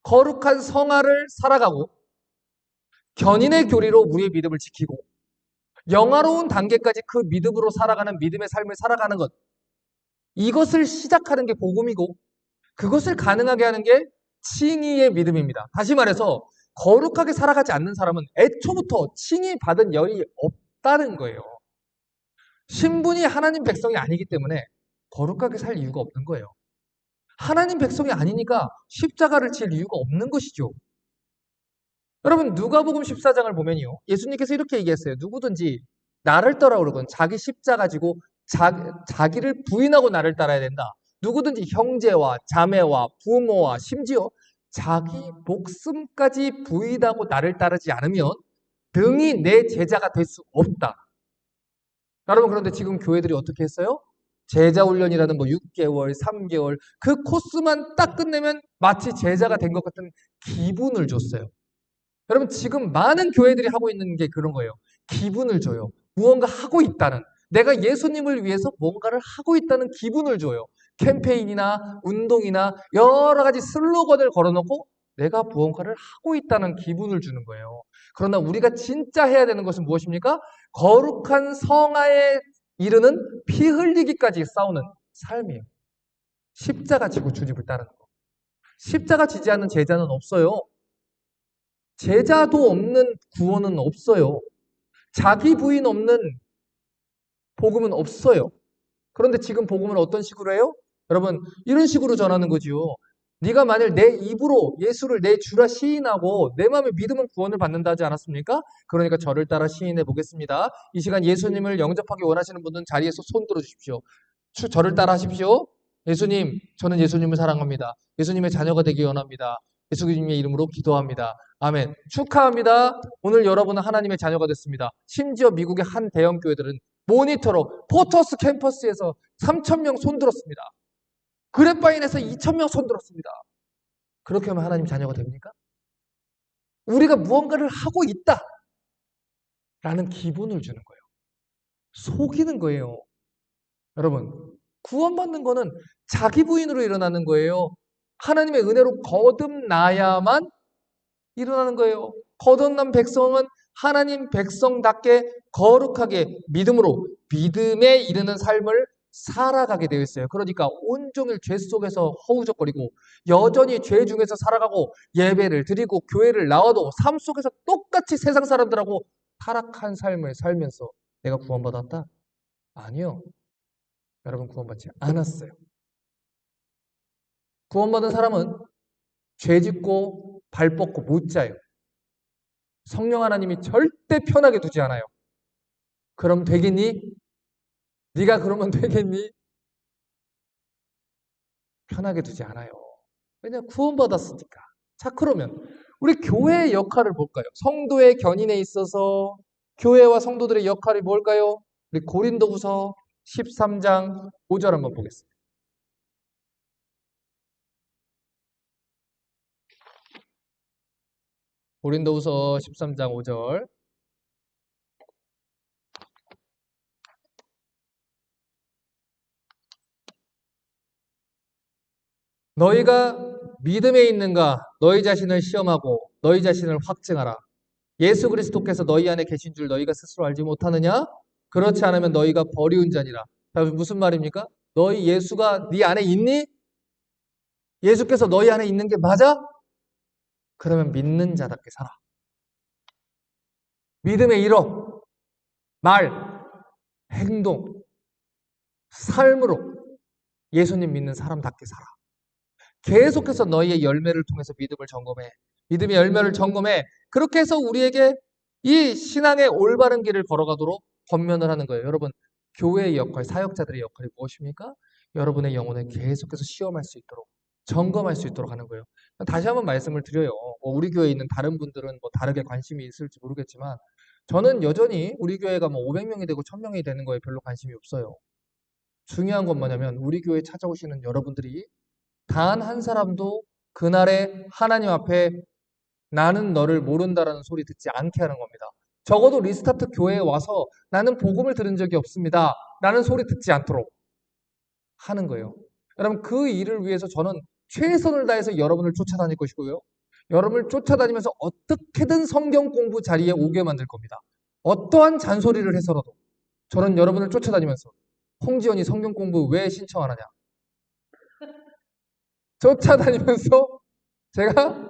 거룩한 성화를 살아가고 견인의 교리로 우리의 믿음을 지키고 영화로운 단계까지 그 믿음으로 살아가는 믿음의 삶을 살아가는 것. 이것을 시작하는 게 복음이고 그것을 가능하게 하는 게 칭의의 믿음입니다. 다시 말해서 거룩하게 살아가지 않는 사람은 애초부터 칭의 받은 열이 없다는 거예요. 신분이 하나님 백성이 아니기 때문에 거룩하게 살 이유가 없는 거예요. 하나님 백성이 아니니까 십자가를 질 이유가 없는 것이죠. 여러분 누가복음 14장을 보면요. 예수님께서 이렇게 얘기했어요. 누구든지 나를 따라오려거든 자기 십자가 지고 자기를 부인하고 나를 따라야 된다. 누구든지 형제와 자매와 부모와 심지어 자기 목숨까지 부인하고 나를 따르지 않으면 등이 내 제자가 될 수 없다. 여러분 그런데 지금 교회들이 어떻게 했어요? 제자 훈련이라는 뭐 6개월, 3개월 그 코스만 딱 끝내면 마치 제자가 된 것 같은 기분을 줬어요. 여러분 지금 많은 교회들이 하고 있는 게 그런 거예요. 기분을 줘요. 무언가 하고 있다는. 내가 예수님을 위해서 뭔가를 하고 있다는 기분을 줘요. 캠페인이나 운동이나 여러 가지 슬로건을 걸어놓고 내가 무언가를 하고 있다는 기분을 주는 거예요. 그러나 우리가 진짜 해야 되는 것은 무엇입니까? 거룩한 성화에 이르는 피 흘리기까지 싸우는 삶이에요. 십자가 지고 주님을 따르는 거. 십자가 지지 않는 제자는 없어요. 제자도 없는 구원은 없어요. 자기 부인 없는 복음은 없어요. 그런데 지금 복음은 어떤 식으로 해요? 여러분 이런 식으로 전하는 거지요. 네가 만일 내 입으로 예수를 내 주라 시인하고 내 마음에 믿으면 구원을 받는다 하지 않았습니까? 그러니까 저를 따라 시인해 보겠습니다. 이 시간 예수님을 영접하기 원하시는 분은 자리에서 손 들어 주십시오. 저를 따라 하십시오. 예수님, 저는 예수님을 사랑합니다. 예수님의 자녀가 되기 원합니다. 예수님의 이름으로 기도합니다. 아멘. 축하합니다. 오늘 여러분은 하나님의 자녀가 됐습니다. 심지어 미국의 한 대형 교회들은 모니터로 포터스 캠퍼스에서 3,000명 손들었습니다. 그랩바인에서 2,000명 손들었습니다. 그렇게 하면 하나님 자녀가 됩니까? 우리가 무언가를 하고 있다 라는 기분을 주는 거예요. 속이는 거예요. 여러분, 구원받는 거는 자기 부인으로 일어나는 거예요. 하나님의 은혜로 거듭나야만 일어나는 거예요. 거듭난 백성은 하나님 백성답게 거룩하게 믿음으로 믿음에 이르는 삶을 살아가게 되어 있어요. 그러니까 온종일 죄 속에서 허우적거리고 여전히 죄 중에서 살아가고 예배를 드리고 교회를 나와도 삶 속에서 똑같이 세상 사람들하고 타락한 삶을 살면서 내가 구원받았다? 아니요. 여러분 구원받지 않았어요. 구원받은 사람은 죄 짓고 발 뻗고 못 자요. 성령 하나님이 절대 편하게 두지 않아요. 그럼 되겠니? 네가 그러면 되겠니? 편하게 두지 않아요. 왜냐하면 구원받았으니까. 자, 그러면 우리 교회의 역할을 볼까요? 성도의 견인에 있어서 교회와 성도들의 역할이 뭘까요? 우리 고린도후서 13장 5절 한번 보겠습니다. 고린도후서 13장 5절. 너희가 믿음에 있는가 너희 자신을 시험하고 너희 자신을 확증하라. 예수 그리스도께서 너희 안에 계신 줄 너희가 스스로 알지 못하느냐? 그렇지 않으면 너희가 버리운 자니라. 자, 무슨 말입니까? 너희 예수가 네 안에 있니? 예수께서 너희 안에 있는 게 맞아? 그러면 믿는 자답게 살아. 믿음의 일어, 말, 행동, 삶으로 예수님 믿는 사람답게 살아. 계속해서 너희의 열매를 통해서 믿음을 점검해. 믿음의 열매를 점검해. 그렇게 해서 우리에게 이 신앙의 올바른 길을 걸어가도록 권면을 하는 거예요. 여러분, 교회의 역할, 사역자들의 역할이 무엇입니까? 여러분의 영혼을 계속해서 시험할 수 있도록, 점검할 수 있도록 하는 거예요. 다시 한번 말씀을 드려요. 우리 교회에 있는 다른 분들은 다르게 관심이 있을지 모르겠지만, 저는 여전히 우리 교회가 500명이 되고 1000명이 되는 거에 별로 관심이 없어요. 중요한 건 뭐냐면, 우리 교회에 찾아오시는 여러분들이 단 한 사람도 그날에 하나님 앞에 나는 너를 모른다라는 소리 듣지 않게 하는 겁니다. 적어도 리스타트 교회에 와서 나는 복음을 들은 적이 없습니다. 라는 소리 듣지 않도록 하는 거예요. 여러분 그 일을 위해서 저는 최선을 다해서 여러분을 쫓아다닐 것이고요. 여러분을 쫓아다니면서 어떻게든 성경 공부 자리에 오게 만들 겁니다. 어떠한 잔소리를 해서라도 저는 여러분을 쫓아다니면서 홍지연이 성경 공부 왜 신청하느냐? 쫓아다니면서 제가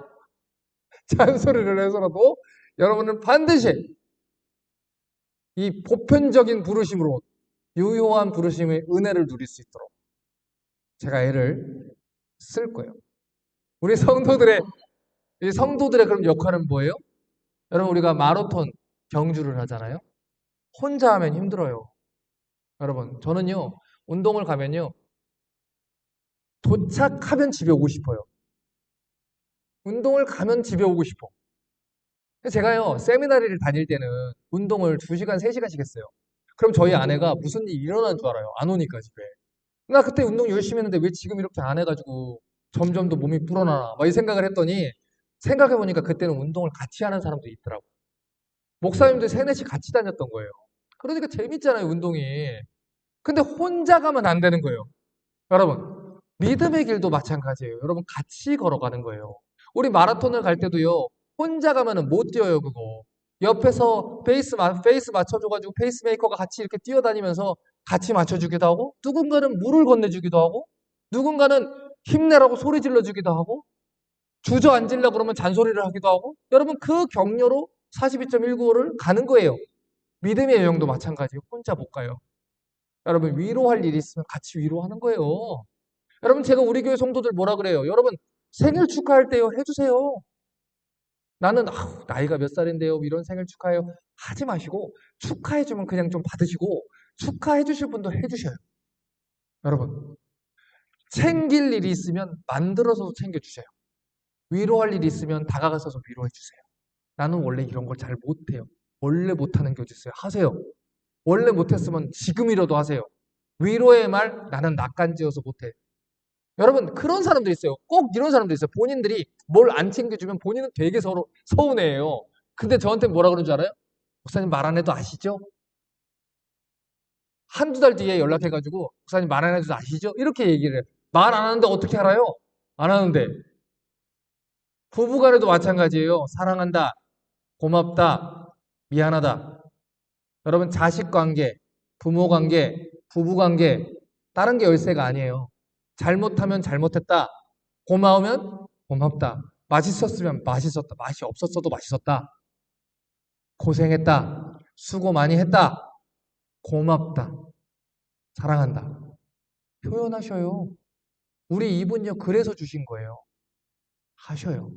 잔소리를 해서라도 여러분은 반드시 이 보편적인 부르심으로 유효한 부르심의 은혜를 누릴 수 있도록 제가 애를 쓸 거예요. 우리 성도들의 그런 역할은 뭐예요? 여러분 우리가 마라톤 경주를 하잖아요. 혼자 하면 힘들어요. 여러분 저는요 운동을 가면요 도착하면 집에 오고 싶어요. 운동을 가면 집에 오고 싶어. 제가요 세미나리를 다닐 때는 운동을 2시간, 3시간씩 했어요. 그럼 저희 아내가 무슨 일이 일어난 줄 알아요. 안 오니까 집에. 나 그때 운동 열심히 했는데 왜 지금 이렇게 안 해가지고 점점 더 몸이 불어나나 막 이 생각을 했더니 생각해보니까 그때는 운동을 같이 하는 사람도 있더라고. 목사님들 3, 4시 같이 다녔던 거예요. 그러니까 재밌잖아요 운동이. 근데 혼자 가면 안 되는 거예요. 여러분 믿음의 길도 마찬가지예요. 여러분 같이 걸어가는 거예요. 우리 마라톤을 갈 때도요 혼자 가면은 못 뛰어요 그거. 옆에서 페이스 맞춰줘가지고 페이스메이커가 같이 이렇게 뛰어다니면서 같이 맞춰주기도 하고 누군가는 물을 건네주기도 하고 누군가는 힘내라고 소리 질러주기도 하고 주저앉으려고 그러면 잔소리를 하기도 하고 여러분 그 격려로 42.195를 가는 거예요. 믿음의 여정도 마찬가지예요. 혼자 못 가요. 여러분 위로할 일이 있으면 같이 위로하는 거예요. 여러분 제가 우리 교회 성도들 뭐라 그래요? 여러분 생일 축하할 때요 해주세요. 나는 나이가 몇 살인데요 이런 생일 축하해요 하지 마시고 축하해주면 그냥 좀 받으시고 축하해주실 분도 해주셔요. 여러분 챙길 일이 있으면 만들어서 챙겨주세요. 위로할 일이 있으면 다가가서 위로해주세요. 나는 원래 이런 걸 잘 못해요. 원래 못하는 게 어딨어요. 하세요. 원래 못했으면 지금이라도 하세요. 위로의 말 나는 낯간지어서 못해. 여러분, 그런 사람도 있어요. 꼭 이런 사람도 있어요. 본인들이 뭘 안 챙겨주면 본인은 되게 서운해해요. 근데 저한테 뭐라 그러는 줄 알아요? 목사님 말 안 해도 아시죠? 한두 달 뒤에 연락해가지고 목사님 말 안 해도 아시죠? 이렇게 얘기를 해요. 말 안 하는데 어떻게 알아요? 안 하는데. 부부간에도 마찬가지예요. 사랑한다, 고맙다, 미안하다. 여러분 자식 관계, 부모 관계, 부부 관계 다른 게 열쇠가 아니에요. 잘못하면 잘못했다. 고마우면 고맙다. 맛있었으면 맛있었다. 맛이 없었어도 맛있었다. 고생했다. 수고 많이 했다. 고맙다. 사랑한다. 표현하셔요. 우리 이분요 그래서 주신 거예요. 하셔요.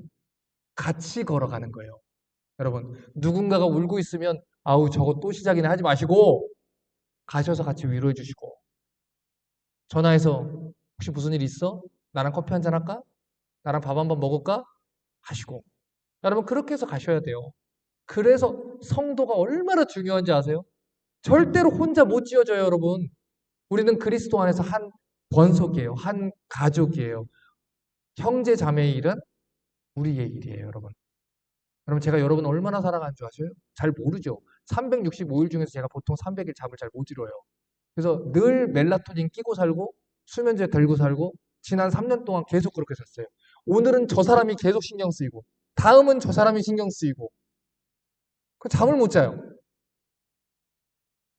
같이 걸어가는 거예요. 여러분 누군가가 울고 있으면 아우 저거 또 시작이네 하지 마시고 가셔서 같이 위로해 주시고 전화해서 혹시 무슨 일 있어? 나랑 커피 한잔 할까? 나랑 밥 한번 먹을까? 하시고 여러분 그렇게 해서 가셔야 돼요. 그래서 성도가 얼마나 중요한지 아세요? 절대로 혼자 못 지어져요, 여러분. 우리는 그리스도 안에서 한 권속이에요. 한 가족이에요. 형제 자매의 일은 우리의 일이에요, 여러분. 여러분 제가 여러분 얼마나 사랑하는 줄 아세요? 잘 모르죠. 365일 중에서 제가 보통 300일 잠을 잘 못 이뤄요. 그래서 늘 멜라토닌 끼고 살고 수면제 들고 살고 지난 3년 동안 계속 그렇게 샀어요. 오늘은 저 사람이 계속 신경 쓰이고 다음은 저 사람이 신경 쓰이고 그 잠을 못 자요.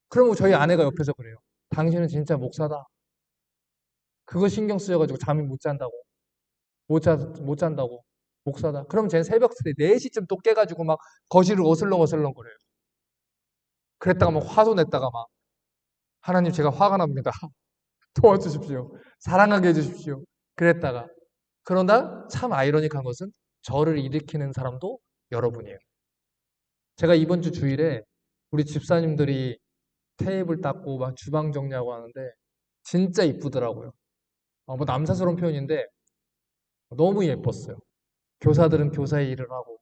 그러면 저희 아내가 옆에서 그래요. 당신은 진짜 목사다. 그거 신경 쓰여가지고 잠이 못 잔다고. 못 잔다고. 목사다. 그럼 쟤는 새벽 4시쯤 또 깨가지고 막 거실을 어슬렁어슬렁 거려요. 그랬다가 막 화도 냈다가 막 하나님 제가 화가 납니다. 도와주십시오. 사랑하게 해주십시오. 그랬다가 그러나 참 아이러니한 것은 저를 일으키는 사람도 여러분이에요. 제가 이번 주 주일에 우리 집사님들이 테이블 닦고 막 주방 정리하고 하는데 진짜 이쁘더라고요. 뭐 남사스러운 표현인데 너무 예뻤어요. 교사들은 교사의 일을 하고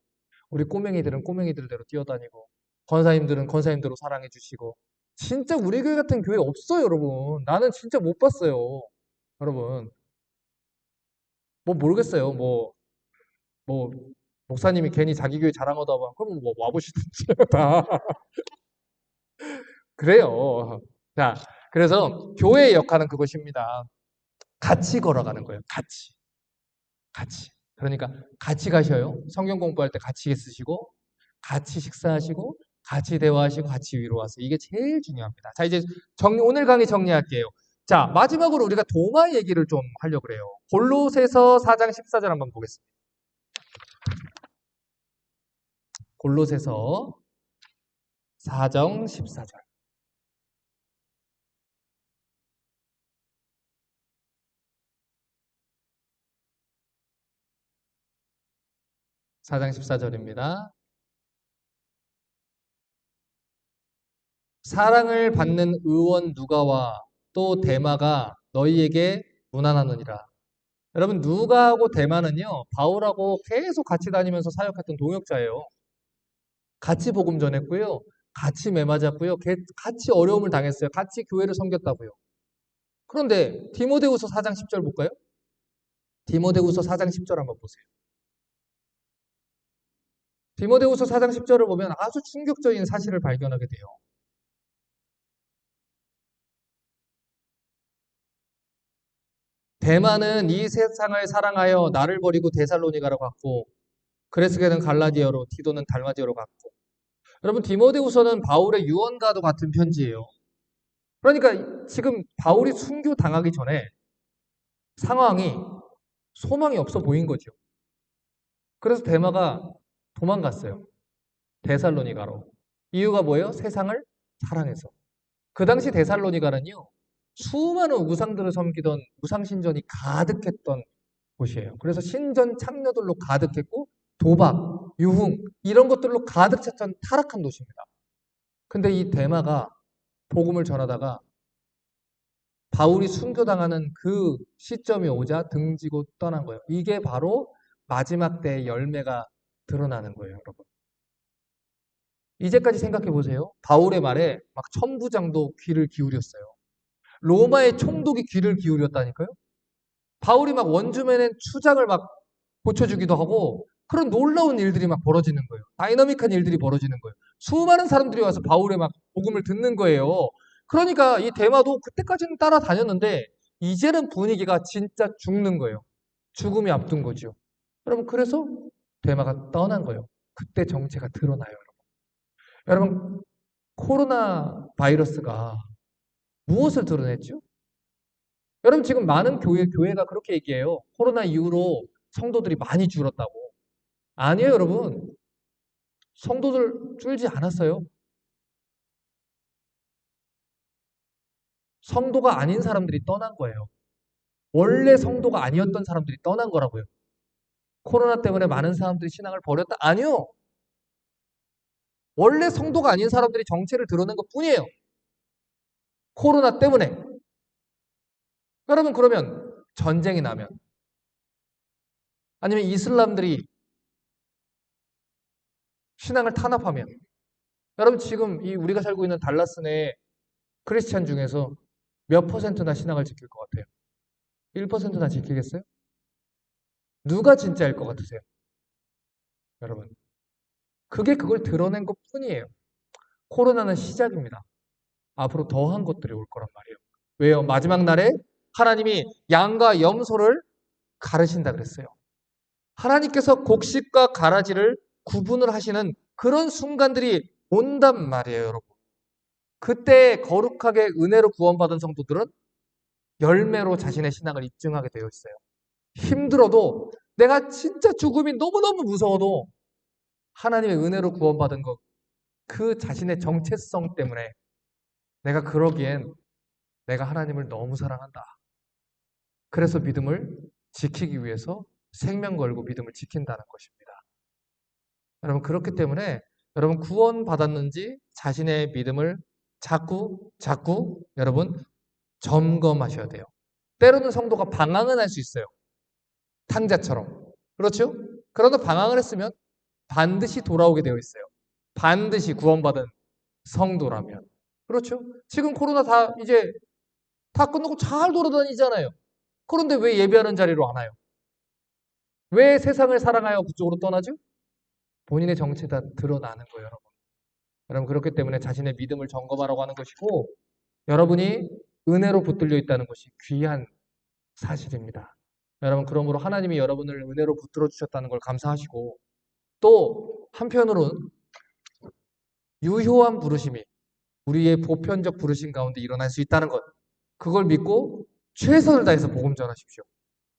우리 꼬맹이들은 꼬맹이들대로 뛰어다니고 권사님들은 권사님대로 사랑해 주시고 진짜 우리 교회 같은 교회 없어요, 여러분. 나는 진짜 못 봤어요. 여러분. 뭐 모르겠어요. 뭐 목사님이 괜히 자기 교회 자랑하다 봐. 그러면 뭐 와보시든지 다. 그래요. 자, 그래서 교회의 역할은 그것입니다. 같이 걸어가는 거예요. 같이. 같이. 그러니까 같이 가셔요. 성경 공부할 때 같이 쓰시고, 같이 식사하시고, 같이 대화하시고, 같이 위로하세요. 이게 제일 중요합니다. 자, 이제 오늘 강의 정리할게요. 자, 마지막으로 우리가 도마 얘기를 좀 하려고 그래요. 골로새서 4장 14절 한번 보겠습니다. 골로새서 4장 14절. 4장 14절입니다. 사랑을 받는 의원 누가와 또 데마가 너희에게 문안하느니라. 여러분 누가하고 데마는요 바울하고 계속 같이 다니면서 사역했던 동역자예요. 같이 복음 전했고요. 같이 매 맞았고요. 같이 어려움을 당했어요. 같이 교회를 섬겼다고요. 그런데 디모데후서 4장 10절 볼까요? 디모데후서 4장 10절 한번 보세요. 디모데후서 4장 10절을 보면 아주 충격적인 사실을 발견하게 돼요. 데마는 이 세상을 사랑하여 나를 버리고 데살로니가로 갔고 그레스게는 갈라디아로 디도는 달마디아로 갔고 여러분 디모데후서는 바울의 유언과도 같은 편지예요. 그러니까 지금 바울이 순교 당하기 전에 상황이 소망이 없어 보인 거죠. 그래서 데마가 도망갔어요. 데살로니가로. 이유가 뭐예요? 세상을 사랑해서. 그 당시 데살로니가는요. 수많은 우상들을 섬기던 우상신전이 가득했던 곳이에요. 그래서 신전 창녀들로 가득했고 도박, 유흥 이런 것들로 가득 찼던 타락한 도시입니다. 근데 이 데마가 복음을 전하다가 바울이 순교당하는 그 시점이 오자 등지고 떠난 거예요. 이게 바로 마지막 때의 열매가 드러나는 거예요, 여러분. 이제까지 생각해 보세요. 바울의 말에 막 천부장도 귀를 기울였어요. 로마의 총독이 귀를 기울였다니까요. 바울이 막 원주민의 추장을 막 고쳐주기도 하고 그런 놀라운 일들이 막 벌어지는 거예요. 다이너믹한 일들이 벌어지는 거예요. 수많은 사람들이 와서 바울의 막 복음을 듣는 거예요. 그러니까 이 데마도 그때까지는 따라다녔는데 이제는 분위기가 진짜 죽는 거예요. 죽음이 앞둔 거죠. 여러분 그래서 데마가 떠난 거예요. 그때 정체가 드러나요. 여러분 코로나 바이러스가 무엇을 드러냈죠? 여러분 지금 많은 교회가 그렇게 얘기해요. 코로나 이후로 성도들이 많이 줄었다고. 아니에요, 여러분. 성도들 줄지 않았어요. 성도가 아닌 사람들이 떠난 거예요. 원래 성도가 아니었던 사람들이 떠난 거라고요. 코로나 때문에 많은 사람들이 신앙을 버렸다? 아니요. 원래 성도가 아닌 사람들이 정체를 드러낸 것 뿐이에요. 코로나 때문에. 여러분 그러면 전쟁이 나면 아니면 이슬람들이 신앙을 탄압하면 여러분 지금 이 우리가 살고 있는 달라스 내 크리스찬 중에서 몇 퍼센트나 신앙을 지킬 것 같아요? 1%나 지키겠어요? 누가 진짜일 것 같으세요? 여러분. 그게 그걸 드러낸 것 뿐이에요. 코로나는 시작입니다. 앞으로 더한 것들이 올 거란 말이에요. 왜요? 마지막 날에 하나님이 양과 염소를 가르신다 그랬어요. 하나님께서 곡식과 가라지를 구분을 하시는 그런 순간들이 온단 말이에요, 여러분. 그때 거룩하게 은혜로 구원받은 성도들은 열매로 자신의 신앙을 입증하게 되어 있어요. 힘들어도 내가 진짜 죽음이 너무너무 무서워도 하나님의 은혜로 구원받은 것, 그 자신의 정체성 때문에 내가 그러기엔 내가 하나님을 너무 사랑한다. 그래서 믿음을 지키기 위해서 생명 걸고 믿음을 지킨다는 것입니다. 여러분 그렇기 때문에 여러분 구원받았는지 자신의 믿음을 자꾸 여러분 점검하셔야 돼요. 때로는 성도가 방황은 할 수 있어요. 탕자처럼. 그렇죠? 그러나 방황을 했으면 반드시 돌아오게 되어 있어요. 반드시 구원받은 성도라면. 그렇죠? 지금 코로나 이제 다 끝나고 잘 돌아다니잖아요. 그런데 왜 예배하는 자리로 안 와요? 왜 세상을 사랑하여 그쪽으로 떠나죠? 본인의 정체가 드러나는 거예요, 여러분. 여러분 그렇기 때문에 자신의 믿음을 점검하라고 하는 것이고 여러분이 은혜로 붙들려 있다는 것이 귀한 사실입니다. 여러분 그러므로 하나님이 여러분을 은혜로 붙들어 주셨다는 걸 감사하시고 또 한편으로는 유효한 부르심이 우리의 보편적 부르심 가운데 일어날 수 있다는 것 그걸 믿고 최선을 다해서 복음 전하십시오.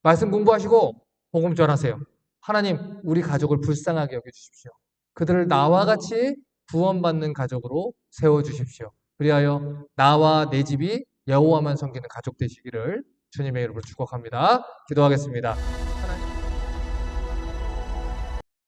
말씀 공부하시고 복음 전하세요. 하나님 우리 가족을 불쌍하게 여겨주십시오. 그들을 나와 같이 구원받는 가족으로 세워주십시오. 그리하여 나와 내 집이 여호와만 섬기는 가족 되시기를 주님의 이름으로 축복합니다. 기도하겠습니다.